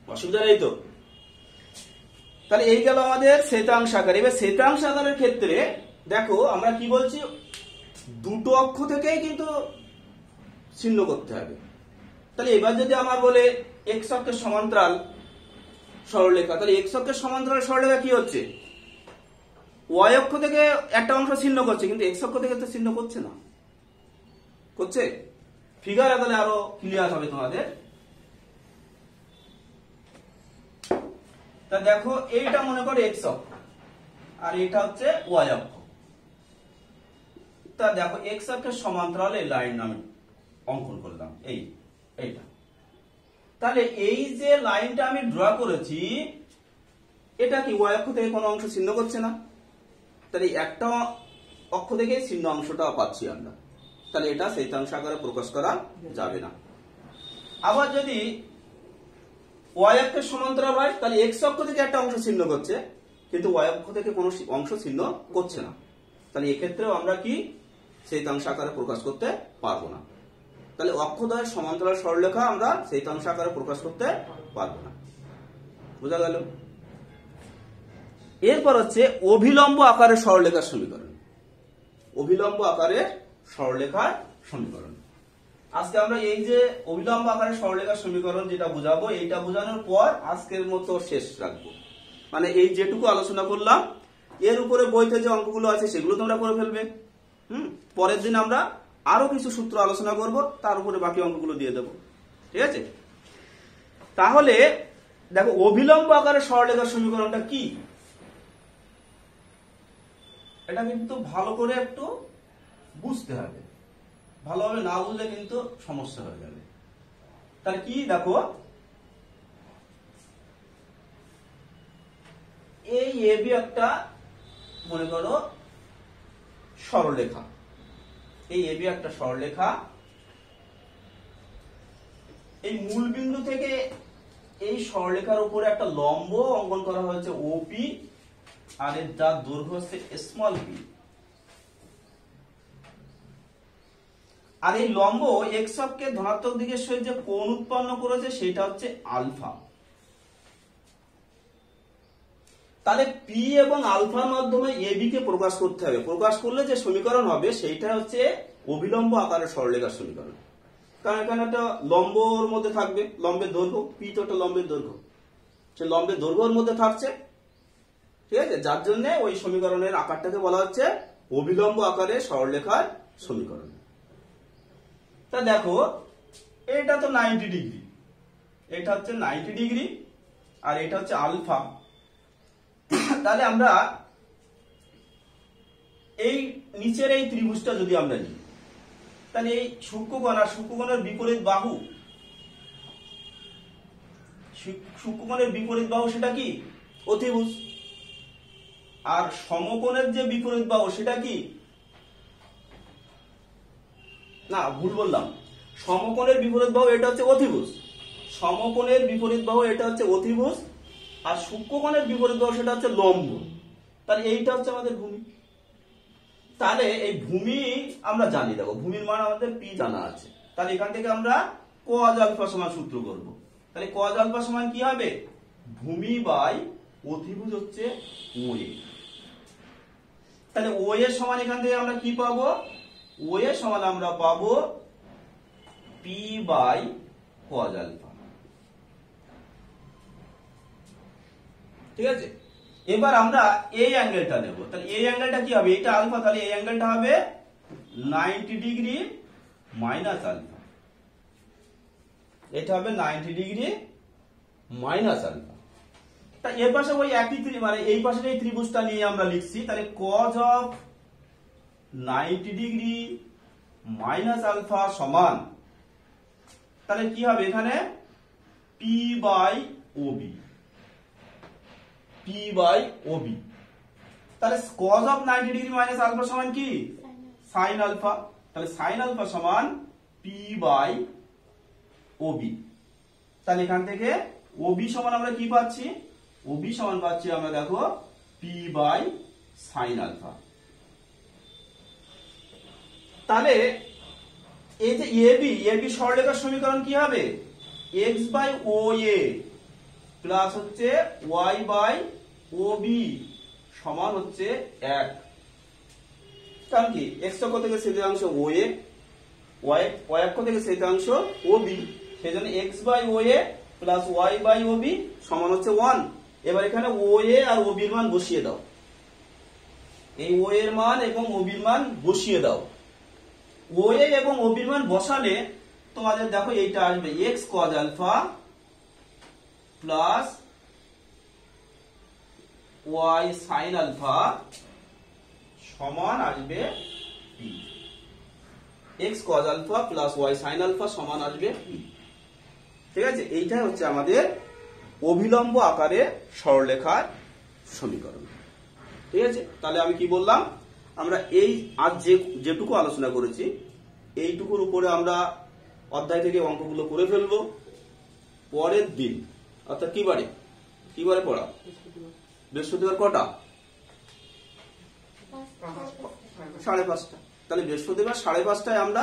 S1: অসুবিধা নেই তো? তাহলে এই গেল আমাদের ছেদিতাংশ আকার। এবার ছেদিতাংশ আকারের ক্ষেত্রে দেখো আমরা কি বলছি, দুটো অক্ষ থেকেই কিন্তু ছিন্ন করতে হবে। তাহলে এবার যদি আমার বলে x অক্ষের সমান্তরাল সরলরেখা, তাহলে x অক্ষের সমান্তরাল সরলরেখা কি হচ্ছে, y অক্ষ থেকে একটা অংশ ছিন্ন করছে, কিন্তু x অক্ষ থেকে তো ছিন্ন করছে না, করছে? ফিগার আকারে আরো ক্লিয়ার হবে তোমাদের। তা দেখো এইটা মনে করো x অক্ষ আর এটা হচ্ছে y অক্ষ। তা দেখো x অক্ষের সমান্তরাল এই লাইন আমি অঙ্কন করলাম, এইটা। তাহলে এই যে লাইনটা আমি ড্র করেছি, এটা কি y অক্ষ থেকে কোনো অংশ ছিন্ন করছে না, তাহলে একটা অক্ষ থেকে ছিন্ন অংশটা পাচ্ছি আমরা, তাহলে এটা ছেদিতাংশ আকারে প্রকাশ করা যাবে না। আবার যদি y অক্ষের সমান্তরাল হয়, তাহলে x অক্ষ থেকে একটা অংশ ছিন্ন করছে, কিন্তু y অক্ষ থেকে কোনো অংশ ছিন্ন করছে না, তাহলে এক্ষেত্রেও আমরা কি ছেদিতাংশ আকারে প্রকাশ করতে পারবো না। তাহলে অক্ষদ্বয়ের সমান্তরাল সরলরেখা আমরা ছেদিতাংশ আকারে প্রকাশ করতে পারবো না, বুঝা গেল? এরপর হচ্ছে অভিলম্ব আকারের সরলরেখার সমীকরণ। অভিলম্ব আকারের সরলরেখার সমীকরণ আজকে আমরা এই যে অভিলম্ব আকারের সরলরেখার সমীকরণ যেটা বুঝাবো, এইটা বোঝানোর পর আজকের মতো শেষ রাখবো। মানে এই যেটুকু আলোচনা করলাম এর উপরে বইতে যে অঙ্কগুলো আছে সেগুলো তোমরা করে ফেলবে। পরের দিন আমরা আরো কিছু সূত্র আলোচনা করব, তার উপরে বাকি অঙ্কগুলো দিয়ে দেবো, ঠিক আছে? তাহলে দেখো অভিলম্ব আকারের সরলরেখার সমীকরণটা কি, এটা কিন্তু ভালো করে একটু বুঝতে হবে, ভালোভাবে না বুঝলে কিন্তু সমস্যা হয়ে যাবে। তাহলে কি দেখো, এই এবি একটা মনে করো সরলরেখা, এই এবি একটা সরলরেখা। এই মূল বিন্দু থেকে এই সরলরেখার উপরে একটা লম্ব অঙ্কন করা হয়েছে ওপি, আর এর যার দৈর্ঘ্য হচ্ছে স্মল পি। আর এই লম্ব এক্স অক্ষকে ধনাত্মক দিকের সহিত যে কোণ উৎপন্ন করেছে সেটা হচ্ছে আলফা। তাহলে পি এবং আলফার মাধ্যমে এবি কে প্রকাশ করতে হবে। প্রকাশ করলে যে সমীকরণ হবে সেইটা হচ্ছে অভিলম্ব আকারের সরলরেখার সমীকরণ। কারণ এখানে একটা লম্বর মধ্যে থাকবে, লম্বের দৈর্ঘ্য, পি তো একটা লম্বের দৈর্ঘ্য, সে লম্বের দৈর্ঘ্যের মধ্যে থাকছে, ঠিক আছে, যার জন্য ওই সমীকরণের আকারটাকে বলা হচ্ছে অভিলম্ব আকারের সরলরেখার সমীকরণ। তা দেখো, এটা তো 90 ডিগ্রি, এটা হচ্ছে 90 ডিগ্রি, আর এটা হচ্ছে আলফা। তাহলে আমরা এই নিচের এই ত্রিভুজটা যদি আমরা নিই, তাহলে এই সূক্ষ্মকোণ আর সূক্ষ্মকোণের বিপরীত বাহু, সূক্ষ্মকোণের বিপরীত বাহু সেটা কি? অতিভুজ। আর সমকোণের যে বিপরীত বাহু সেটা কি? না, ভুল বললাম, সমকোণের বিপরীত বাহু এটা হচ্ছে অতিভুজ, সমকোণের বিপরীত বাহু এটা হচ্ছে অতিভুজ, আর সূক্ষ্মকোণের বিপরীত বাহু সেটা হচ্ছে লম্ব। তাহলে এইটা হচ্ছে আমাদের ভূমি। তাহলে এই ভূমি আমরা জানি, দেখো ভূমির মান আমাদের পি জানা আছে। তাহলে এখান থেকে আমরা cos আলফা সমান সূত্র করব। তাহলে cos আলফা সমান কি হবে? ভূমি বাই অতিভুজ হচ্ছে ওএ। তাহলে ওএ সমান এখান থেকে আমরা কি পাবো? ওএ সমান আমরা পাবো পি বাই cos আলফা। ঠিক আছে, এবার আমরা এই অ্যাঙ্গেলটা নেব। তাহলে এই অ্যাঙ্গেলটা কি হবে? এটা আলফা, তাহলে এই অ্যাঙ্গেলটা হবে 90 ডিগ্রি মাইনাস আলফা। এটা হবে 90 ডিগ্রি মাইনাস আলফা। তা এর পাশে ওই একই মানে এই পাশের এই ত্রিভুজটা নিয়ে আমরা লিখছি। তাহলে cos of 90 degree minus alpha সমান, তাহলে কি হবে এখানে? P by OB, p by OB. তাহলে cos of 90 degree minus alpha সমান কি? Sine alpha. তাহলে সাইন আলফা সমান পি বাই ওবি। তাহলে এখান থেকে ওবি সমান আমরা কি পাচ্ছি? ওবি সমান পাচ্ছি আমরা, দেখো, পি বাই সাইন আলফা। তাহলে এই যে এবি, এবি সরলরেখার সমীকরণ কি হবে? X by O A plus হচ্ছে ওয়াই বাই ও বি সমান হচ্ছে 1। কারণ কি? এক্স অক্ষ থেকে ছেদিতাংশ ও এ, ওয়াই অক্ষ থেকে ছেদিতাংশ ও বি, সেই জন্য x by O A plus y by O B সমান হচ্ছে 1। এবার এখানে ও এ আর ও বির মান বসিয়ে দাও, এই ও এর মান এবং ও বির মান বসিয়ে দাও। ও এ এবং ও বির মান বসালে তোমাদের দেখো এইটা আসবে x cos alpha plus y sine alpha সমান আসবে p. X cos alpha plus y sine alpha সমান আসবে পি। ঠিক আছে, এইটাই হচ্ছে আমাদের অভিলম্ব আকারে সরলরেখার সমীকরণ। ঠিক আছে, তাহলে আমি কি বললাম? আমরা এই আজ যেটুকু আলোচনা করেছি এইটুকুর উপরে আমরা অধ্যায় থেকে অঙ্কগুলো করে ফেলবো। পরের দিন অর্থাৎ কি বারে পড়া? বৃহস্পতিবার। কটা? 5:30। তাহলে বৃহস্পতিবার 5:30টায় আমরা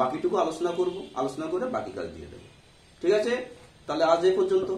S1: বাকিটুকু আলোচনা করব, আলোচনা করে বাকি কাজ দিয়ে দেবো। ঠিক আছে, তাহলে আজ এই পর্যন্ত।